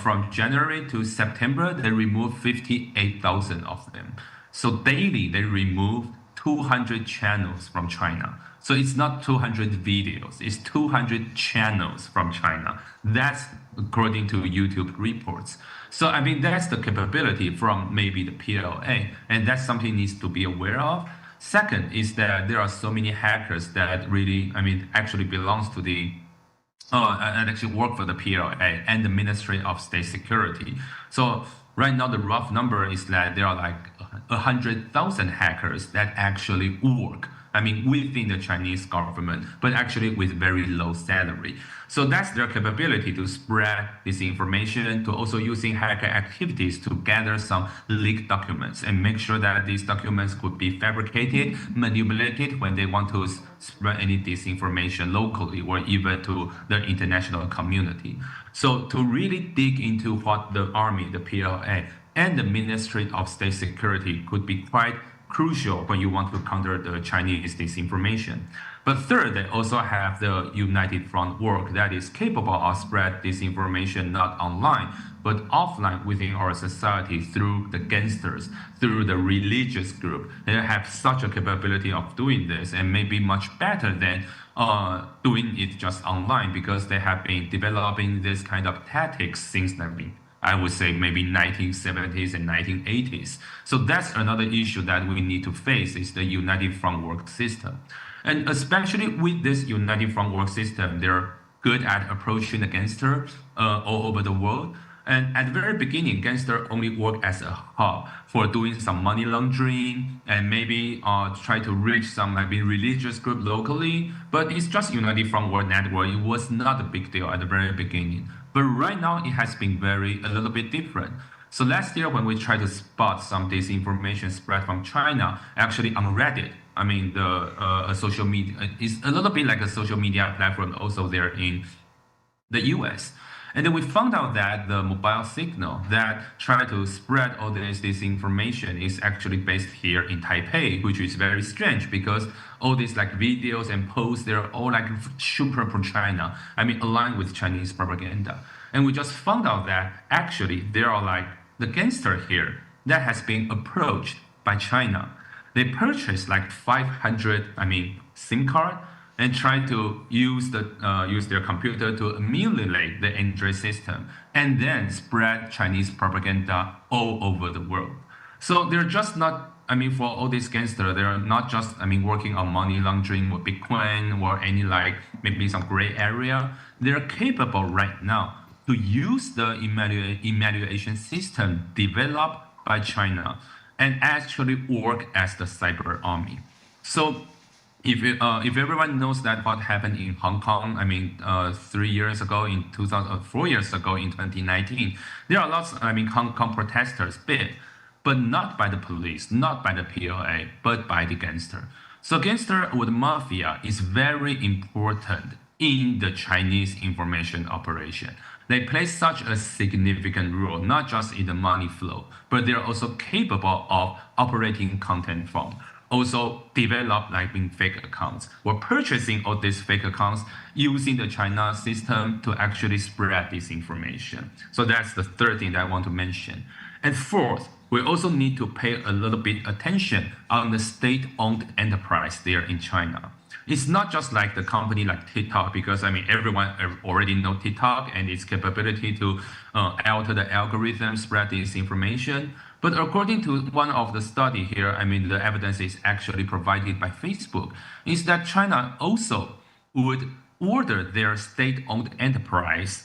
[SPEAKER 5] From January to September, they removed 58,000 of them. So daily, they removed 200 channels from China. So it's not 200 videos, it's 200 channels from China. That's according to YouTube reports. So I mean, that's the capability from maybe the PLA, and that's something needs to be aware of. Second is that there are so many hackers that really, I mean, actually belongs to the and actually work for the PLA and the Ministry of State Security. So right now, the rough number is that there are like 100,000 hackers that actually work, I mean, within the Chinese government, but actually with very low salary. So that's their capability to spread this information, to also using hacker activities to gather some leaked documents and make sure that these documents could be fabricated, manipulated when they want to spread any disinformation locally or even to the international community. So to really dig into what the army, the PLA, and the Ministry of State Security could be quite crucial when you want to counter the Chinese disinformation. But third, they also have the United Front work that is capable of spread disinformation not online, but offline within our society through the gangsters, through the religious group. They have such a capability of doing this and maybe much better than doing it just online, because they have been developing this kind of tactics since I would say maybe 1970s and 1980s. So that's another issue that we need to face, is the United Front work system. And especially with this United Front work system, they're good at approaching the gangster all over the world. And at the very beginning, gangster only work as a hub for doing some money laundering and maybe try to reach some maybe religious group locally. But it's just United Front work network. It was not a big deal at the very beginning. But right now, it has been a little bit different. So last year, when we tried to spot some disinformation spread from China, actually on Reddit, I mean, the social media is a little bit like a social media platform also there in the US. And then we found out that the mobile signal that tried to spread all this disinformation is actually based here in Taipei, which is very strange because all these like videos and posts, they're all like super pro-China. I mean, aligned with Chinese propaganda. And we just found out that actually there are like the gangster here that has been approached by China. They purchased like 500, SIM card, and try to use their computer to emulate the Android system and then spread Chinese propaganda all over the world. So they're just not, for all these gangsters, they're not just, working on money laundering or Bitcoin or any like maybe some gray area. They're capable right now to use the evaluation system developed by China and actually work as the cyber army. So if everyone knows that what happened in Hong Kong, 4 years ago in 2019, there are lots, Hong Kong protesters bid, but not by the police, not by the PLA, but by the gangster. So gangster or the mafia is very important in the Chinese information operation. They play such a significant role, not just in the money flow, but they're also capable of operating content from. Also develop fake accounts. We're purchasing all these fake accounts using the China system to actually spread this information. So that's the third thing that I want to mention. And fourth, we also need to pay a little bit attention on the state-owned enterprise there in China. It's not just like the company like TikTok, because everyone already know TikTok and its capability to alter the algorithm, spread this information. But according to one of the study here, the evidence is actually provided by Facebook, is that China also would order their state-owned enterprise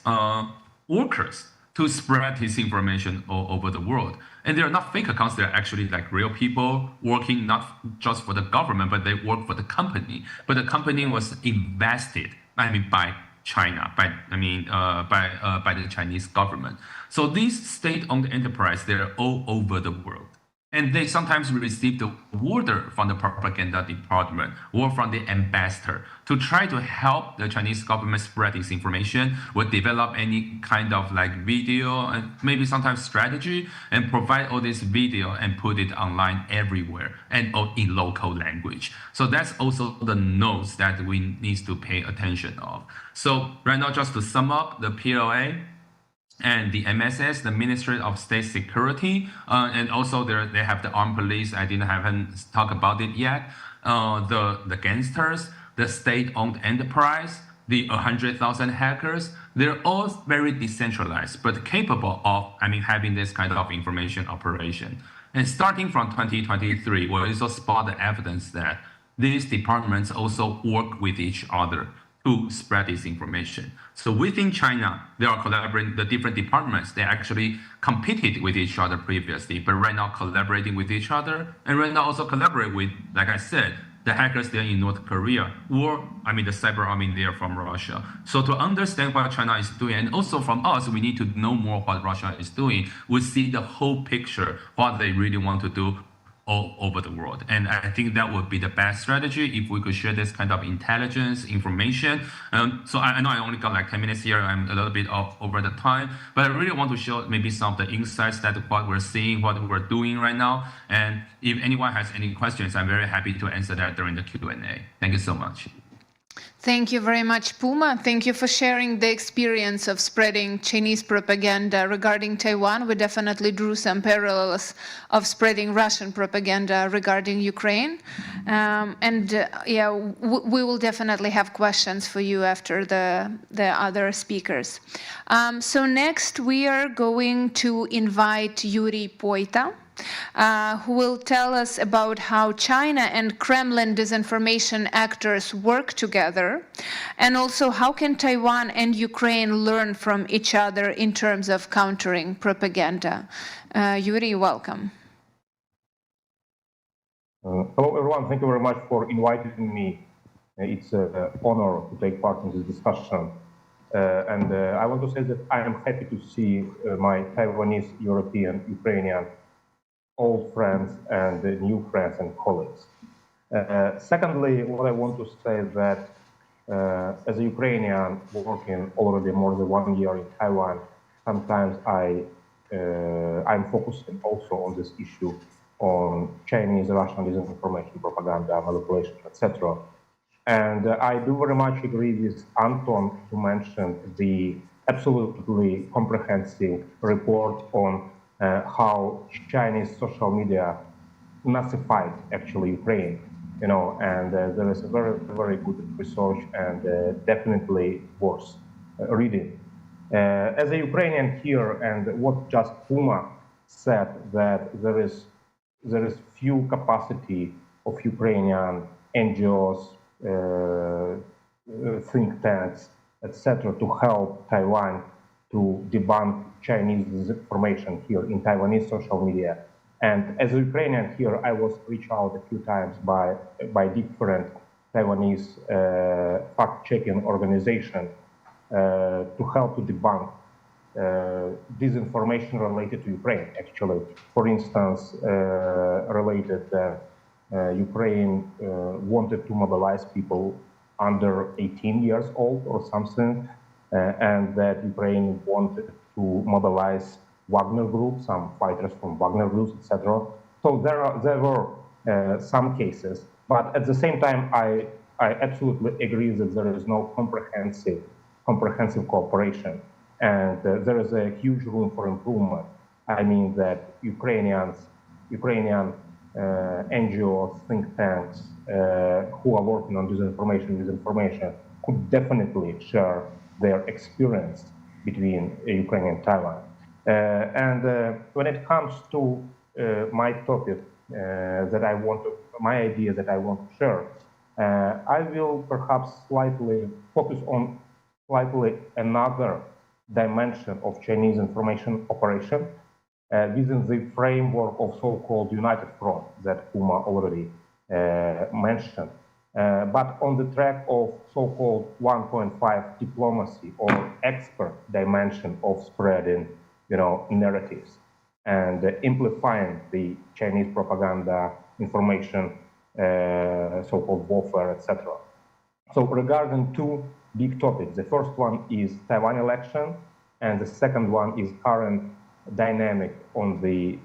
[SPEAKER 5] workers to spread disinformation all over the world. And they're not fake accounts, they're actually like real people working not just for the government, but they work for the company. But the company was invested, by China, by the Chinese government. So these state-owned enterprises, they're all over the world. And they sometimes receive the order from the propaganda department or from the ambassador to try to help the Chinese government spread this information, or develop any kind of like video and maybe sometimes strategy, and provide all this video and put it online everywhere and in local language. So that's also the notes that we need to pay attention of. So right now, just to sum up, the PLA and the MSS, the Ministry of State Security, and also they have the armed police. I haven't talked about it yet. The gangsters, the state-owned enterprise, the 100,000 hackers. They're all very decentralized, but capable of, having this kind of information operation. And starting from 2023, we also spot the evidence that these departments also work with each other to spread this information. So within China, they are collaborating, the different departments, they actually competed with each other previously, but right now collaborating with each other, and right now also collaborate with, like I said, the hackers there in North Korea, or the cyber army there from Russia. So to understand what China is doing, and also from us, we need to know more what Russia is doing. We see the whole picture, what they really want to do all over the world. And I think that would be the best strategy if we could share this kind of intelligence, information. So I know I only got like 10 minutes here. I'm a little bit off over the time, but I really want to show maybe some of the insights that what we're seeing, what we're doing right now. And if anyone has any questions, I'm very happy to answer that during the Q&A. Thank you so much.
[SPEAKER 1] Thank you very much, Puma. Thank you for sharing the experience of spreading Chinese propaganda regarding Taiwan. We definitely drew some parallels of spreading Russian propaganda regarding Ukraine. We will definitely have questions for you after the other speakers. So next, we are going to invite Yurii Poita, who will tell us about how China and Kremlin disinformation actors work together, and also how can Taiwan and Ukraine learn from each other in terms of countering propaganda. Yurii, welcome.
[SPEAKER 6] Hello, everyone. Thank you very much for inviting me. It's an honor to take part in this discussion. I want to say that I am happy to see my Taiwanese, European, Ukrainian old friends and new friends and colleagues. Secondly, what I want to say is that as a Ukrainian working already more than 1 year in Taiwan, sometimes I'm focusing also on this issue on Chinese, Russian disinformation, propaganda, manipulation, etc. And I do very much agree with Anton, who mentioned the absolutely comprehensive report on how Chinese social media nazified actually Ukraine, and there is a very, very good research and definitely worth reading. As a Ukrainian here, and what just Puma said, that there is few capacity of Ukrainian NGOs, think tanks, etc., to help Taiwan to debunk Chinese disinformation here in Taiwanese social media. And as a Ukrainian here, I was reached out a few times by different Taiwanese fact-checking organizations to help to debunk disinformation related to Ukraine, actually. For instance, related that Ukraine wanted to mobilize people under 18 years old or something, and that Ukraine wanted to mobilize Wagner Group, some fighters from Wagner groups, etc. So there were some cases, but at the same time, I absolutely agree that there is no comprehensive cooperation, and there is a huge room for improvement. I mean that Ukrainian NGOs, think tanks who are working on disinformation could definitely share their experience between Ukraine and Taiwan. When it comes to my topic my idea that I want to share, I will perhaps slightly focus on another dimension of Chinese information operation within the framework of so-called United Front that Puma already mentioned. But on the track of so-called 1.5 diplomacy or expert dimension of spreading, narratives and amplifying the Chinese propaganda, information, so-called warfare, etc. So regarding two big topics, the first one is Taiwan election, and the second one is current dynamic on the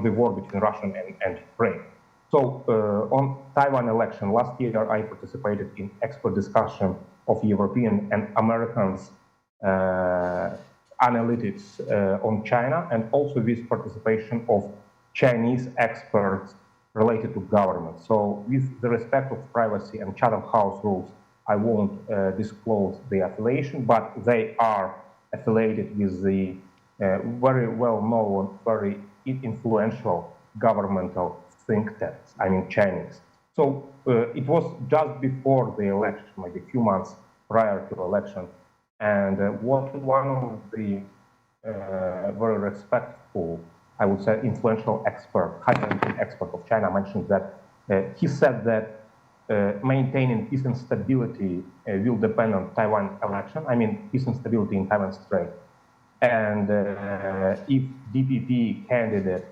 [SPEAKER 6] war between Russia and Ukraine. So on Taiwan election, last year I participated in expert discussion of European and Americans analytics on China, and also with participation of Chinese experts related to government. So with the respect of privacy and Chatham House rules, I won't disclose the affiliation, but they are affiliated with the very well-known, very influential governmental think tanks, I mean Chinese. So it was just before the election, like a few months prior to the election, and one of the very respectful, I would say, influential expert, high-ranking expert of China mentioned that he said that maintaining peace and stability will depend on Taiwan election. I mean, peace and stability in Taiwan Strait. And if DPP candidate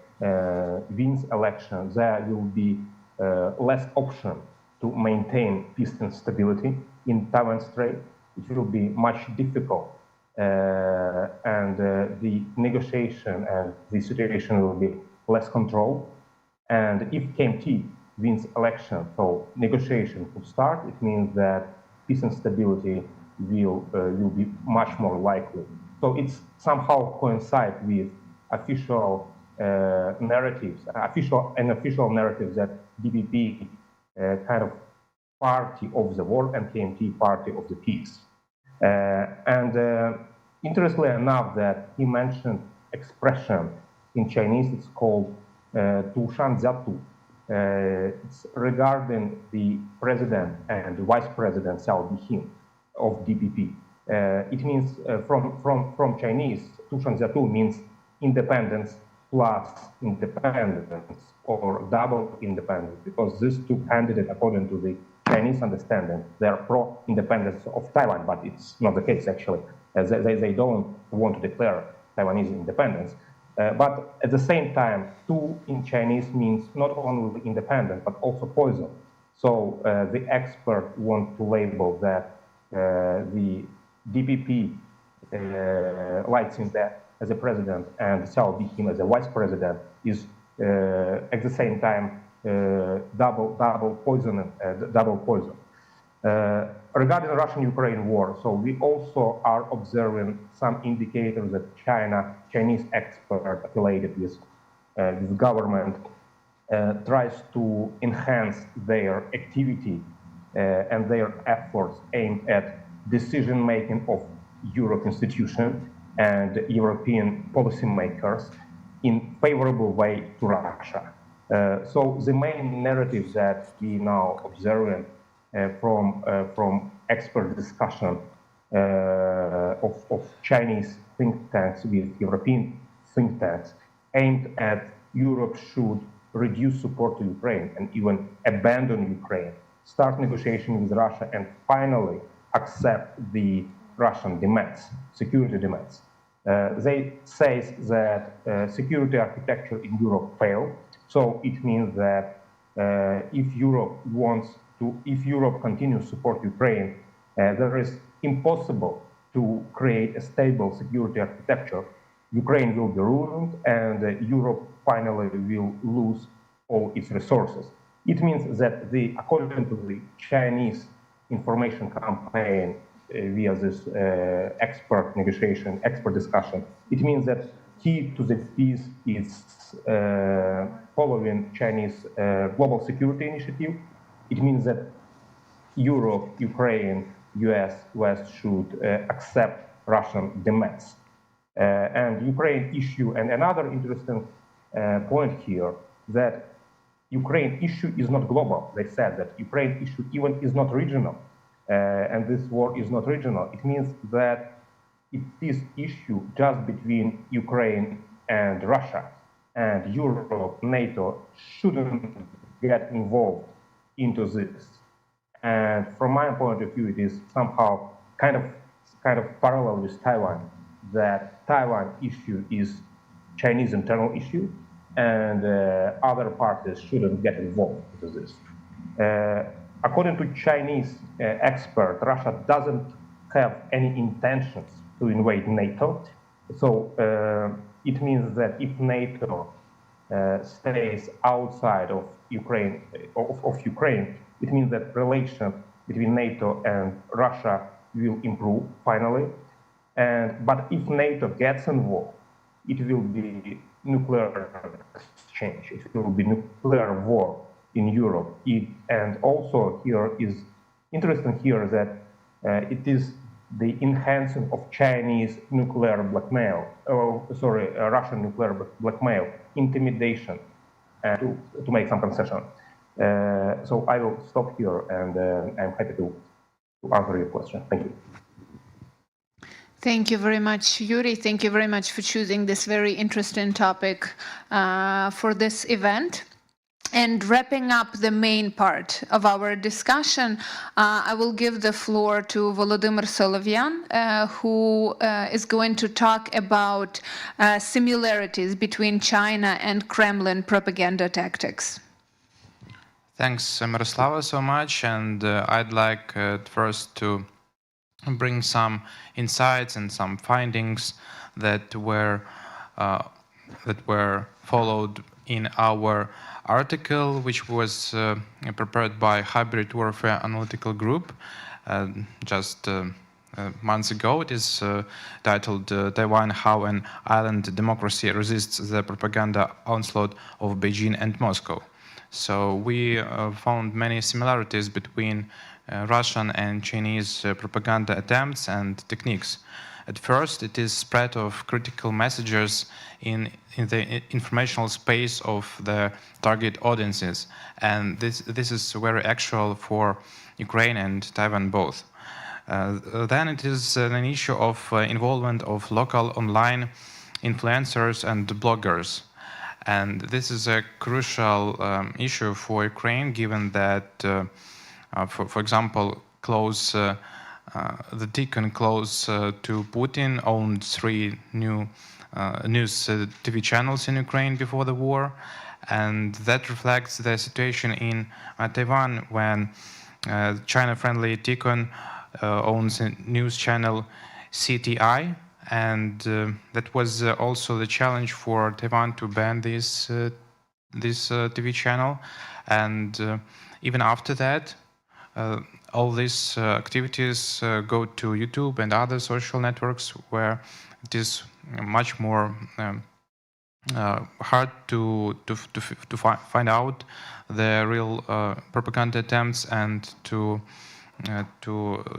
[SPEAKER 6] wins election, there will be less option to maintain peace and stability in Taiwan Strait. It will be much difficult, and the negotiation and the situation will be less controlled. And if KMT wins election, so negotiation could start, it means that peace and stability will be much more likely. So it's somehow coincide with official narratives, official narratives that DPP kind of party of the war and KMT party of the peace. And interestingly enough, that he mentioned expression in Chinese, it's called "du shan jia tu." It's regarding the president and vice president Xiao Bixin of DPP. It means from Chinese, "du shan jia tu" means independence plus independence or double independence, because these two candidates, according to the Chinese understanding, they are pro-independence of Taiwan, but it's not the case actually. They don't want to declare Taiwanese independence. But at the same time, "tu" in Chinese means not only independent, but also poison. So the expert want to label that the DPP Lai Ching-te as a president and Xiao Bixin as a vice president is at the same time double poison. Regarding the Russian-Ukraine war, so we also are observing some indicators that Chinese expert affiliated with government tries to enhance their activity and their efforts aimed at decision-making of Europe institutions and European policymakers in favorable way to Russia. So the main narrative that we now observing from expert discussion of Chinese think tanks with European think tanks aimed at Europe should reduce support to Ukraine and even abandon Ukraine, start negotiation with Russia, and finally accept the Russian demands, security demands. They say that security architecture in Europe failed, so it means that if Europe continues to support Ukraine, there is impossible to create a stable security architecture. Ukraine will be ruined, and Europe finally will lose all its resources. It means that according to the Chinese information campaign via this expert negotiation, expert discussion, it means that key to the peace is following Chinese global security initiative. It means that Europe, Ukraine, US, West should accept Russian demands. And Ukraine issue, and another interesting point here, that Ukraine issue is not global. They said that Ukraine issue even is not regional, and this war is not regional. It means that this issue just between Ukraine and Russia, and Europe, NATO shouldn't get involved into this. And from my point of view, it is somehow kind of parallel with Taiwan, that Taiwan issue is Chinese internal issue, and other parties shouldn't get involved into this. According to Chinese expert, Russia doesn't have any intentions to invade NATO. So it means that if NATO stays outside of Ukraine, it means that relation between NATO and Russia will improve finally. But if NATO gets involved, it will be nuclear exchange. It will be nuclear war in Europe. And also here is interesting here that it is the enhancing of Chinese nuclear blackmail, Russian nuclear blackmail, intimidation, to make some concession. So I will stop here, and I'm happy to answer your question. Thank you.
[SPEAKER 1] Thank you very much, Yurii. Thank you very much for choosing this very interesting topic for this event. And wrapping up the main part of our discussion, I will give the floor to Volodymyr Solovian, who is going to talk about similarities between China and Kremlin propaganda tactics.
[SPEAKER 7] Thanks, Miroslava, so much. And I'd like first to bring some insights and some findings that were followed in our article, which was prepared by Hybrid Warfare Analytical Group just months ago. It is titled Taiwan, How an Island Democracy Resists the Propaganda Onslaught of Beijing and Moscow. So we found many similarities between Russian and Chinese propaganda attempts and techniques. At first, it is spread of critical messages in the informational space of the target audiences, and this is very actual for Ukraine and Taiwan both. Then it is an issue of involvement of local online influencers and bloggers. And this is a crucial issue for Ukraine, given that, for example, the Ttcat close to Putin owned 3 new news TV channels in Ukraine before the war, and that reflects the situation in Taiwan when China-friendly Ttcat owns a news channel CTI, and that was also the challenge for Taiwan to ban this TV channel. And even after that, all these activities go to YouTube and other social networks, where it is much more hard to find out the real propaganda attempts and to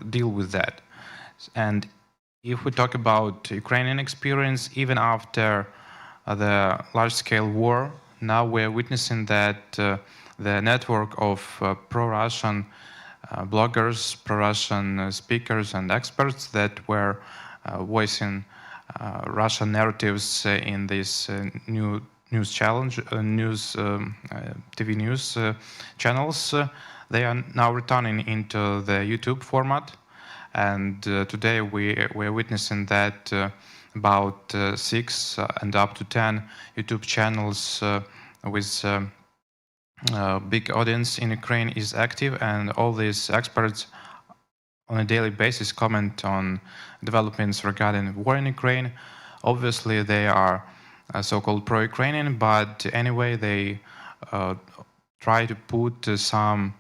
[SPEAKER 7] deal with that. And if we talk about Ukrainian experience, even after the large-scale war, now we're witnessing that the network of pro-Russian bloggers, pro-Russian speakers and experts that were voicing Russian narratives in this news TV news channels, they are now returning into the YouTube format. And today we're witnessing that about 6 and up to 10 YouTube channels with big audience in Ukraine is active, and all these experts on a daily basis comment on developments regarding war in Ukraine. Obviously, they are so-called pro-Ukrainian, but anyway, they try to put some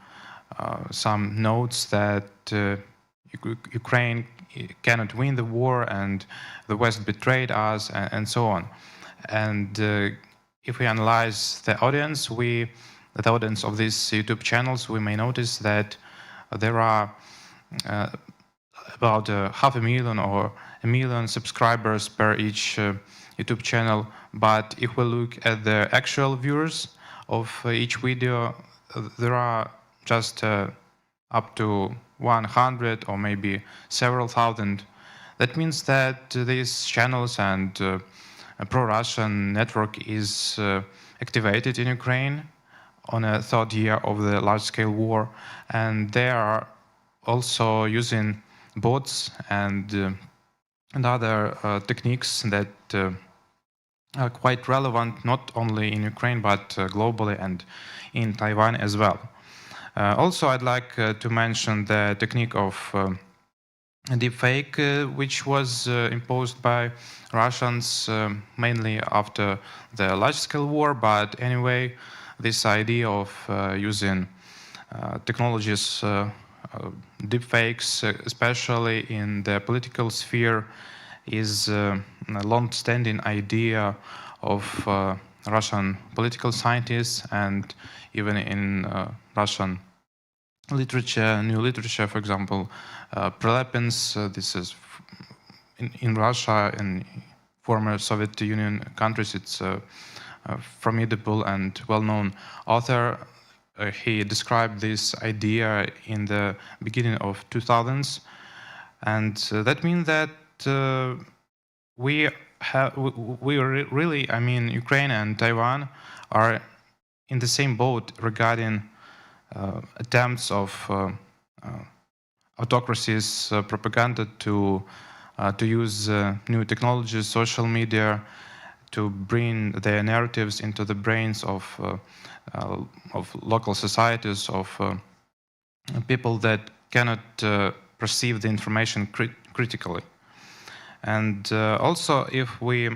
[SPEAKER 7] notes that Ukraine cannot win the war and the West betrayed us, and so on. And if we analyze the audience of these YouTube channels, we may notice that there are about 500,000 or 1 million subscribers per each YouTube channel. But if we look at the actual viewers of each video, there are just up to 100 or maybe several thousand That means that these channels and a pro-Russian network is activated in Ukraine on a third year of the large-scale war, and they are also using bots and other techniques that are quite relevant not only in Ukraine but globally and in Taiwan as well. Also, I'd like to mention the technique of deepfake, which was imposed by Russians mainly after the large-scale war. But anyway, this idea of using technologies, deepfakes, especially in the political sphere, is a long-standing idea of Russian political scientists, and even in Russian literature, new literature, for example, Prelepins, this is in Russia and former Soviet Union countries, it's a formidable and well-known author. He described this idea in the beginning of 2000s, and that means that we really, I mean, Ukraine and Taiwan are in the same boat regarding attempts of autocracies' propaganda to use new technologies, social media, to bring their narratives into the brains of local societies, of people that cannot perceive the information critically. And also, if we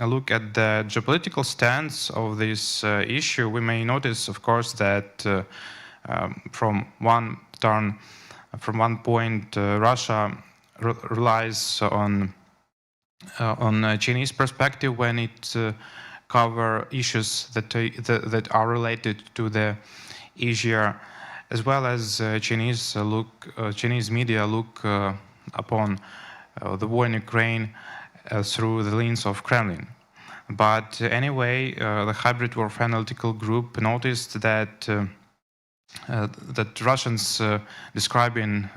[SPEAKER 7] look at the geopolitical stance of this issue, we may notice, of course, that from one point, Russia relies on a Chinese perspective when it cover issues that are related to the Asia, as well as Chinese media look upon the war in Ukraine through the lens of Kremlin. But anyway, the hybrid warfare analytical group noticed that that Russians describing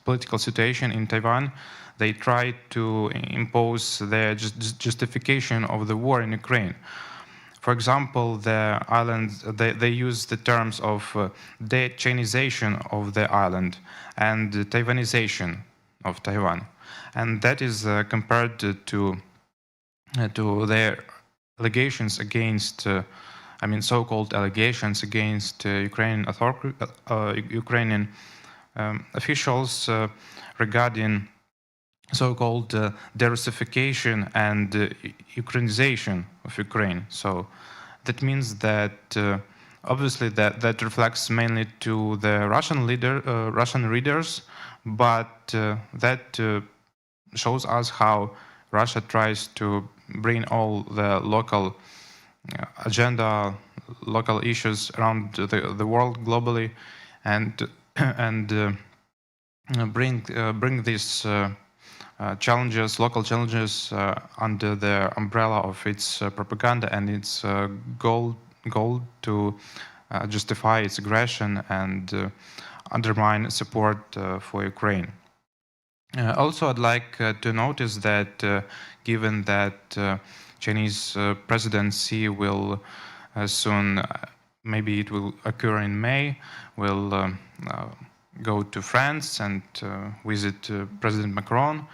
[SPEAKER 7] political situation in Taiwan, they tried to impose their justification of the war in Ukraine. For example, the island, they use the terms of de-Chinization of the island and Taiwanization of Taiwan. And that is compared to their allegations against, I mean, so-called allegations against Ukrainian officials regarding so-called de-Russification and Ukrainization of Ukraine. So that means that obviously that reflects mainly to the Russian readers, but that shows us how Russia tries to bring all the local agenda, local issues around the world globally, and bring these challenges, local challenges, under the umbrella of its propaganda and its goal to justify its aggression and undermine support for Ukraine. Also, I'd like to notice that given that Chinese presidency will soon, maybe it will occur in May, will go to France and visit President Macron,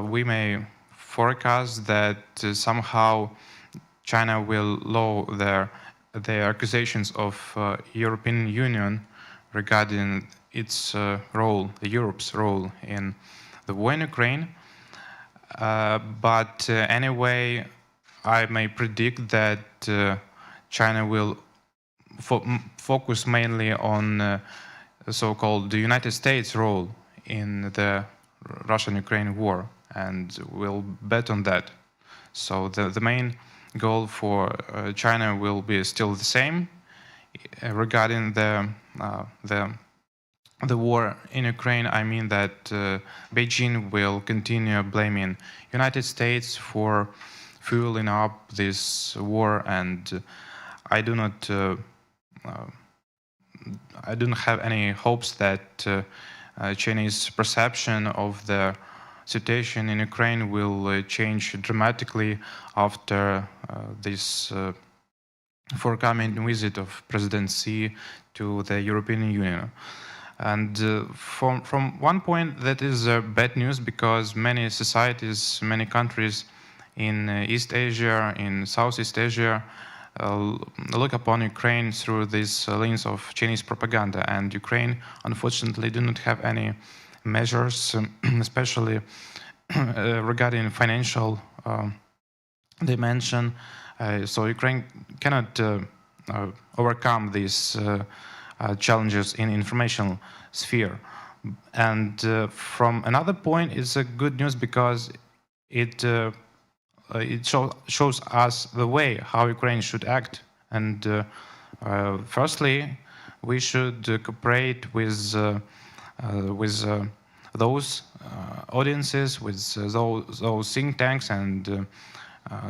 [SPEAKER 7] we may forecast that somehow China will lower their accusations of European Union regarding its role, Europe's role in the war in Ukraine. But anyway, I may predict that China will focus mainly on the so-called the United States role in the Russian-Ukraine war, and will bet on that. So the main goal for China will be still the same regarding the war in Ukraine. I mean that Beijing will continue blaming United States for fueling up this war, and I do not have any hopes that Chinese perception of the situation in Ukraine will change dramatically after this forthcoming visit of President Xi to the European Union. And from one point, that is bad news, because many societies, many countries in East Asia, in Southeast Asia, look upon Ukraine through this lens of Chinese propaganda. And Ukraine, unfortunately, do not have any measures, especially regarding financial dimension. So Ukraine cannot overcome these challenges in information sphere. And from another point, it's a good news because it shows us the way how Ukraine should act. And firstly, we should cooperate with those audiences, with those think tanks and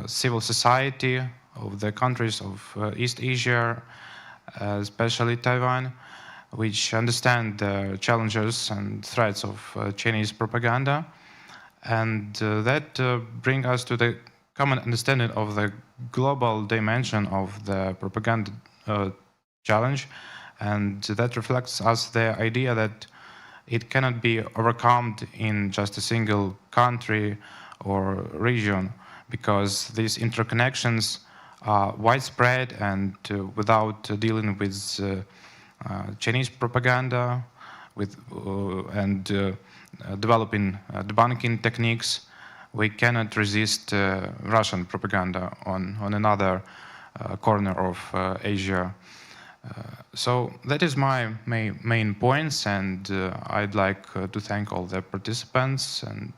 [SPEAKER 7] civil society of the countries of East Asia, especially Taiwan, which understand the challenges and threats of Chinese propaganda. And that brings us to the common understanding of the global dimension of the propaganda challenge. And that reflects us the idea that it cannot be overcome in just a single country or region, because these interconnections are widespread, and without dealing with Chinese propaganda and developing debunking techniques, we cannot resist Russian propaganda on another corner of Asia. So that is my main points, and I'd like to thank all the participants, and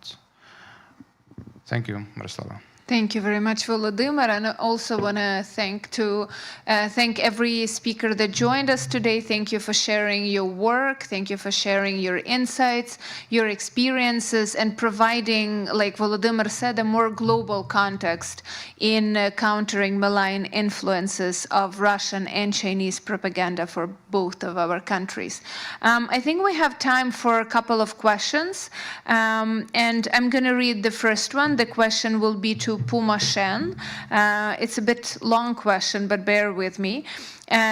[SPEAKER 7] thank you, Miroslava.
[SPEAKER 1] Thank you very much, Volodymyr, and I also want to thank every speaker that joined us today. Thank you for sharing your work. Thank you for sharing your insights, your experiences, and providing, like Volodymyr said, a more global context in countering malign influences of Russian and Chinese propaganda for both of our countries. I think we have time for a couple of questions, and I'm going to read the first one. The question will be to Puma Shen. It's a bit long question, but bear with me.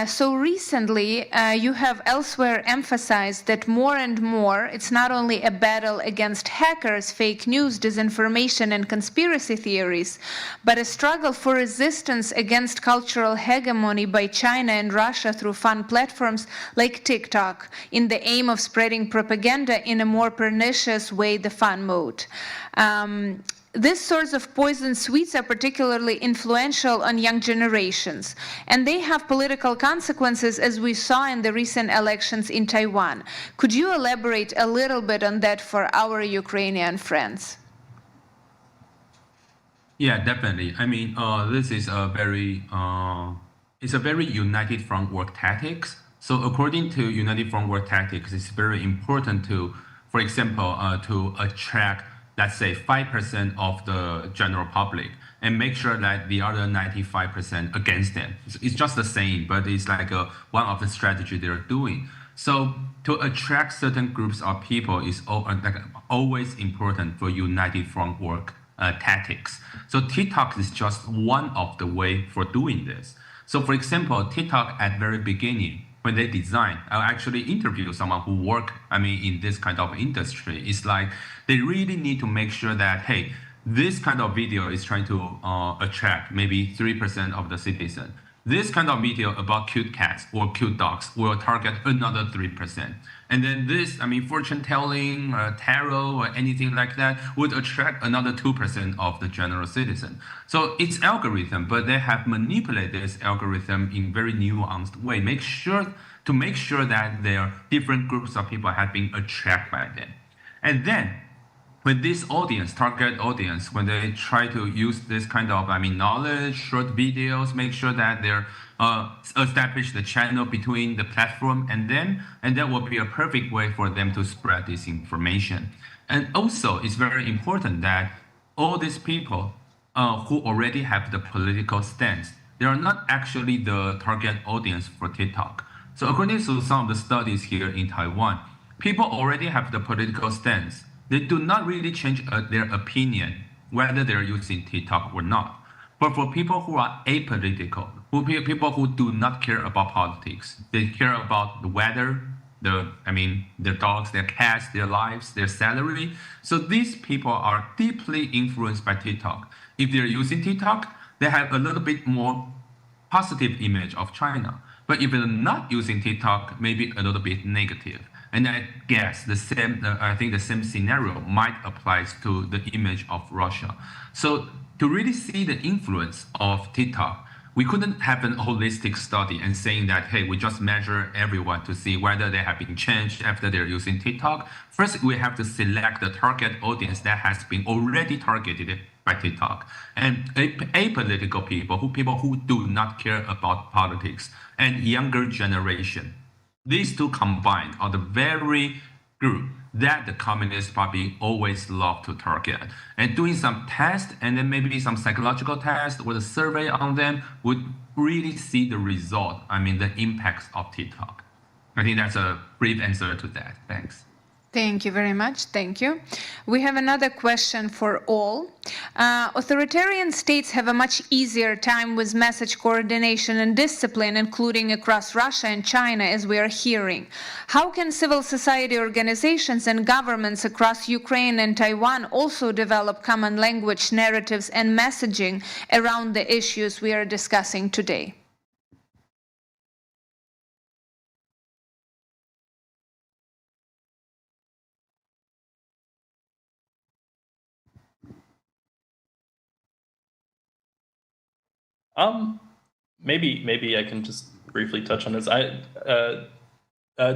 [SPEAKER 1] So recently, you have elsewhere emphasized that more and more, it's not only a battle against hackers, fake news, disinformation, and conspiracy theories, but a struggle for resistance against cultural hegemony by China and Russia through fun platforms like TikTok, in the aim of spreading propaganda in a more pernicious way, the fun mode. These sorts of poison sweets are particularly influential on young generations, and they have political consequences, as we saw in the recent elections in Taiwan. Could you elaborate a little bit on that for our Ukrainian friends?
[SPEAKER 5] Yeah, definitely. I mean, this is a very united front work tactics. So according to united front work tactics, it's very important to, for example, to attract, let's say, 5% of the general public and make sure that the other 95% against them. It's just the same, but it's like one of the strategies they're doing. So to attract certain groups of people is always important for united front work tactics. So TikTok is just one of the way for doing this. So for example, TikTok at very beginning, when they design, I'll actually interview someone who work, in this kind of industry. It's like they really need to make sure that, hey, this kind of video is trying to attract maybe 3% of the citizen. This kind of video about cute cats or cute dogs will target another 3%. And then this, fortune telling, tarot, or anything like that would attract another 2% of the general citizen. So it's algorithm, but they have manipulated this algorithm in very nuanced way. Make sure that their different groups of people have been attracted by them. And then when this audience, target audience, when they try to use this kind of, knowledge, short videos, make sure that they're establish the channel between the platform and them, and that will be a perfect way for them to spread this information. And also, it's very important that all these people who already have the political stance, they are not actually the target audience for TikTok. So according to some of the studies here in Taiwan, people already have the political stance, they do not really change their opinion whether they're using TikTok or not. But for people who are apolitical, people who do not care about politics, they care about the weather, their dogs, their cats, their lives, their salary. So these people are deeply influenced by TikTok. If they're using TikTok, they have a little bit more positive image of China. But if they're not using TikTok, maybe a little bit negative. And I guess I think the same scenario might apply to the image of Russia. So to really see the influence of TikTok, we couldn't have an holistic study and saying that, hey, we just measure everyone to see whether they have been changed after they're using TikTok. First, we have to select the target audience that has been already targeted by TikTok, and apolitical people who do not care about politics, and younger generation. These two combined are the very group that the Communist Party always love to target. And doing some tests and then maybe some psychological tests with a survey on them would really see the result, the impacts of TikTok. I think that's a brief answer to that. Thanks.
[SPEAKER 1] Thank you very much. Thank you. We have another question for all. Authoritarian states have a much easier time with message coordination and discipline, including across Russia and China, as we are hearing. How can civil society organizations and governments across Ukraine and Taiwan also develop common language, narratives, and messaging around the issues we are discussing today?
[SPEAKER 3] Maybe I can just briefly touch on this.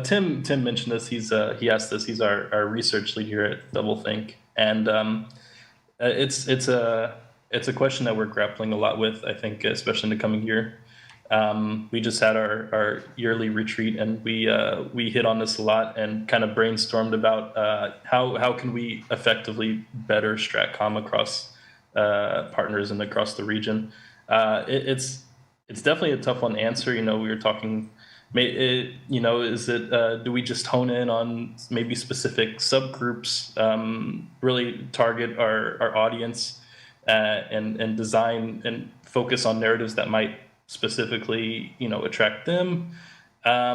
[SPEAKER 3] Tim mentioned this. He asked this. He's our research lead here at Doublethink, and it's a question that we're grappling a lot with. I think, especially in the coming year. We just had our yearly retreat, and we hit on this a lot and kind of brainstormed about how can we effectively better stratcom across partners and across the region. It's definitely a tough one to answer. We were talking, do we just hone in on maybe specific subgroups, really target our audience, and design and focus on narratives that might specifically, attract them. I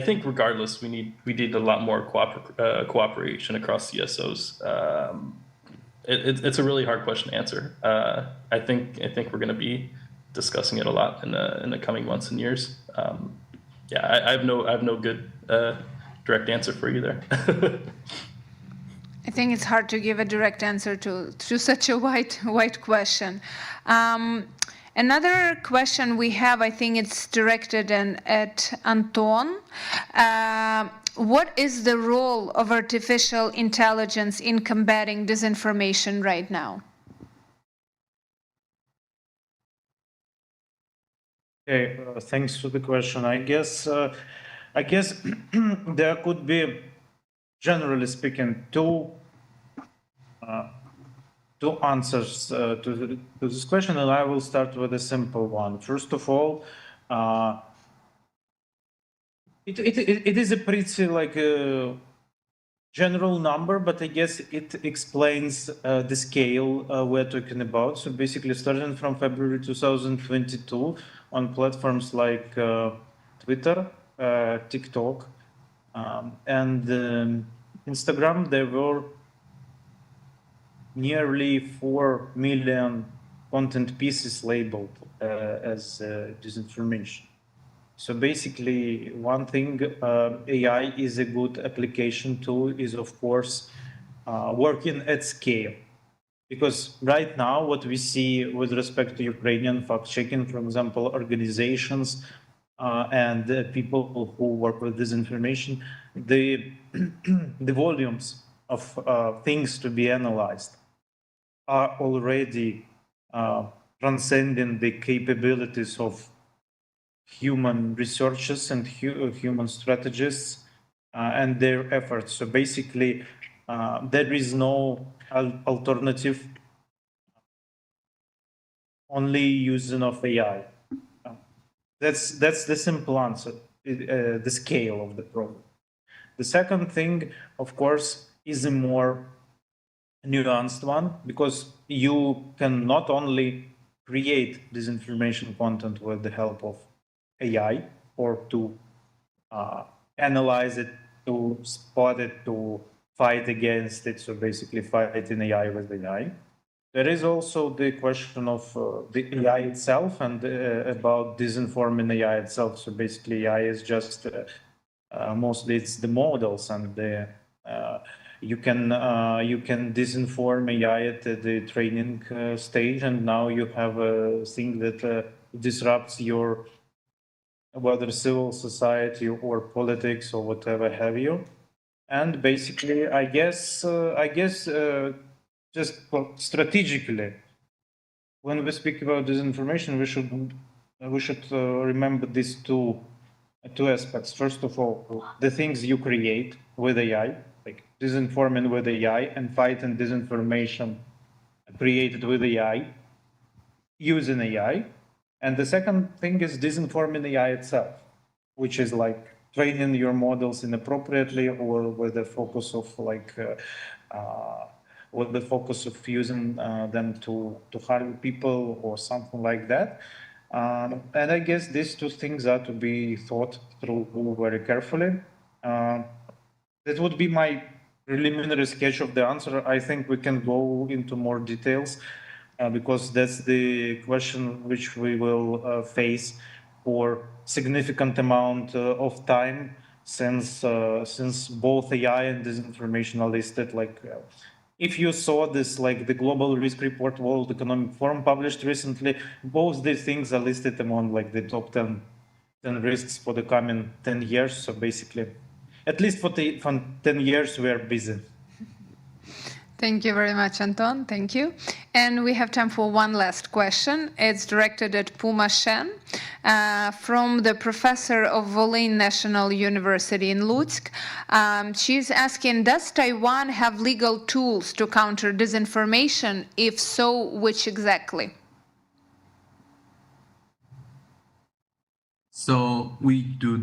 [SPEAKER 3] think regardless, we need a lot more cooperation across CSOs. It's a really hard question to answer. I think we're going to be discussing it a lot in the coming months and years. I have no good direct answer for you there.
[SPEAKER 1] I think it's hard to give a direct answer to such a wide question. Another question we have, I think it's directed at Anton. What is the role of artificial intelligence in combating disinformation right now?
[SPEAKER 4] Okay, thanks for the question. I guess there could be, generally speaking, two answers to this question, and I will start with a simple one. First of all, it is a pretty general number, but I guess it explains the scale we're talking about. So basically, starting from February 2022, on platforms like Twitter, TikTok, and Instagram, there were nearly 4 million content pieces labeled as disinformation. So basically, one thing AI is a good application tool is, of course, working at scale. Because right now, what we see with respect to Ukrainian fact-checking, for example, organizations and people who work with disinformation, the volumes of things to be analyzed are already transcending the capabilities of human researchers and human strategists and their efforts. So basically, there is no alternative, only using of AI. That's the simple answer, the scale of the problem. The second thing, of course, is a more nuanced one, because you can not only create disinformation content with the help of AI or to analyze it, to spot it, to fight against it, so basically fighting AI with AI. There is also the question of the AI itself and about disinforming AI itself. So basically AI is just, mostly it's the models, and you can disinform AI at the training stage, and now you have a thing that disrupts your, whether civil society or politics or whatever have you. And basically, I guess just strategically, when we speak about disinformation, we should remember these two aspects. First of all, the things you create with AI, like disinforming with AI and fighting disinformation created with AI, using AI. And the second thing is disinforming AI itself, which is like training your models inappropriately, or with the focus of using them to harm people or something like that. And I guess these two things are to be thought through very carefully. That would be my preliminary sketch of the answer. I think we can go into more details, because that's the question which we will face for significant amount of time, since both AI and disinformation are listed. Like, if you saw this, like the Global Risk Report World Economic Forum published recently, both these things are listed among like the top 10 risks for the coming 10 years. So basically, at least for 10 years, we are busy.
[SPEAKER 1] Thank you very much, Anton. Thank you. And we have time for one last question. It's directed at Puma Shen, from the professor of Volyn National University in Lutsk. She's asking, does Taiwan have legal tools to counter disinformation? If so, which exactly?
[SPEAKER 5] So we do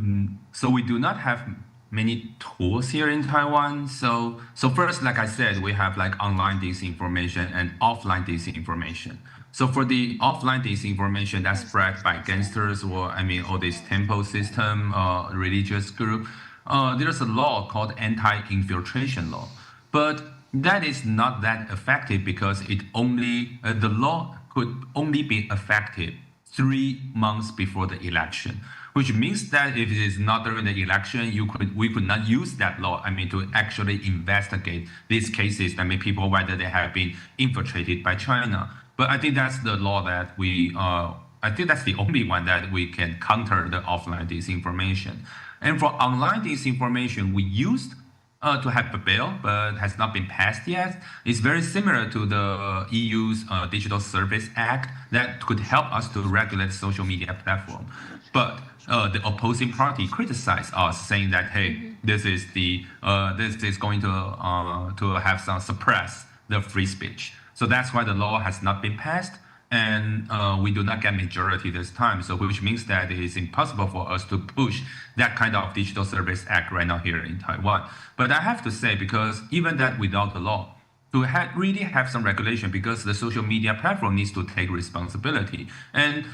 [SPEAKER 5] not have many tools here in Taiwan. So first, like I said, we have like online disinformation and offline disinformation. So for the offline disinformation that's spread by gangsters, or all this temple system, religious group, there's a law called anti-infiltration law, but that is not that effective, because the law could only be effective 3 months before the election, which means that if it is not during the election, we could not use that law, to actually investigate these cases, people, whether they have been infiltrated by China. But I think that's the law that I think that's the only one that we can counter the offline disinformation. And for online disinformation, we used to have a bill, but has not been passed yet. It's very similar to the EU's Digital Service Act that could help us to regulate social media platform. But the opposing party criticized us, saying that, hey, this is going to have some suppress the free speech. So that's why the law has not been passed, and we do not get majority this time. So which means that it is impossible for us to push that kind of Digital Service Act right now here in Taiwan. But I have to say, because even that without the law, to really have some regulation, because the social media platform needs to take responsibility. And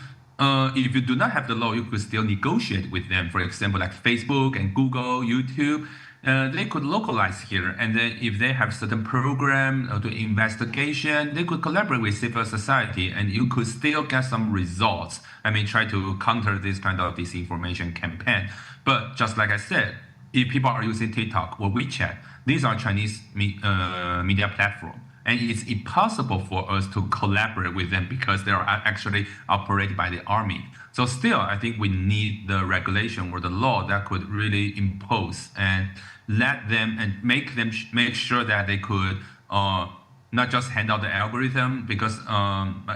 [SPEAKER 5] if you do not have the law, you could still negotiate with them. For example, like Facebook and Google, YouTube, they could localize here. And then if they have certain program to investigation, they could collaborate with civil society, and you could still get some results. Try to counter this kind of disinformation campaign. But just like I said, if people are using TikTok or WeChat, these are Chinese media platforms. And it's impossible for us to collaborate with them, because they are actually operated by the army. So still, I think we need the regulation or the law that could really impose and let them and make sure that they could not just hand out the algorithm, because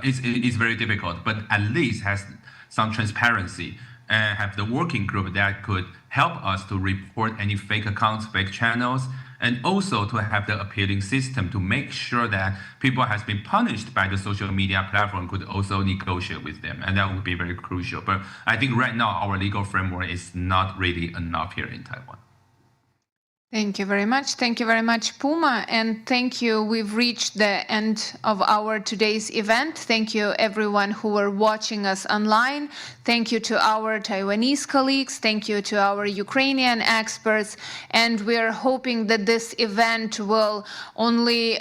[SPEAKER 5] it's very difficult, but at least has some transparency, and have the working group that could help us to report any fake accounts, fake channels, and also to have the appealing system to make sure that people has been punished by the social media platform could also negotiate with them. And that would be very crucial. But I think right now our legal framework is not really enough here in Taiwan.
[SPEAKER 1] Thank you very much. Thank you very much, Puma. And thank you. We've reached the end of our today's event. Thank you, everyone who were watching us online. Thank you to our Taiwanese colleagues. Thank you to our Ukrainian experts. And we're hoping that this event will only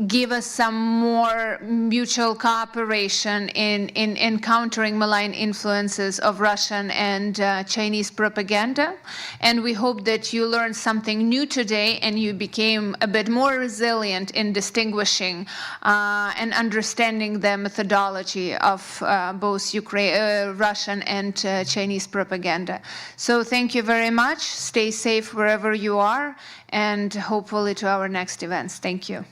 [SPEAKER 1] give us some more mutual cooperation in countering malign influences of Russian and Chinese propaganda. And we hope that you learned something new today and you became a bit more resilient in distinguishing and understanding the methodology of both Russian and Chinese propaganda. So thank you very much. Stay safe wherever you are, and hopefully to our next events. Thank you.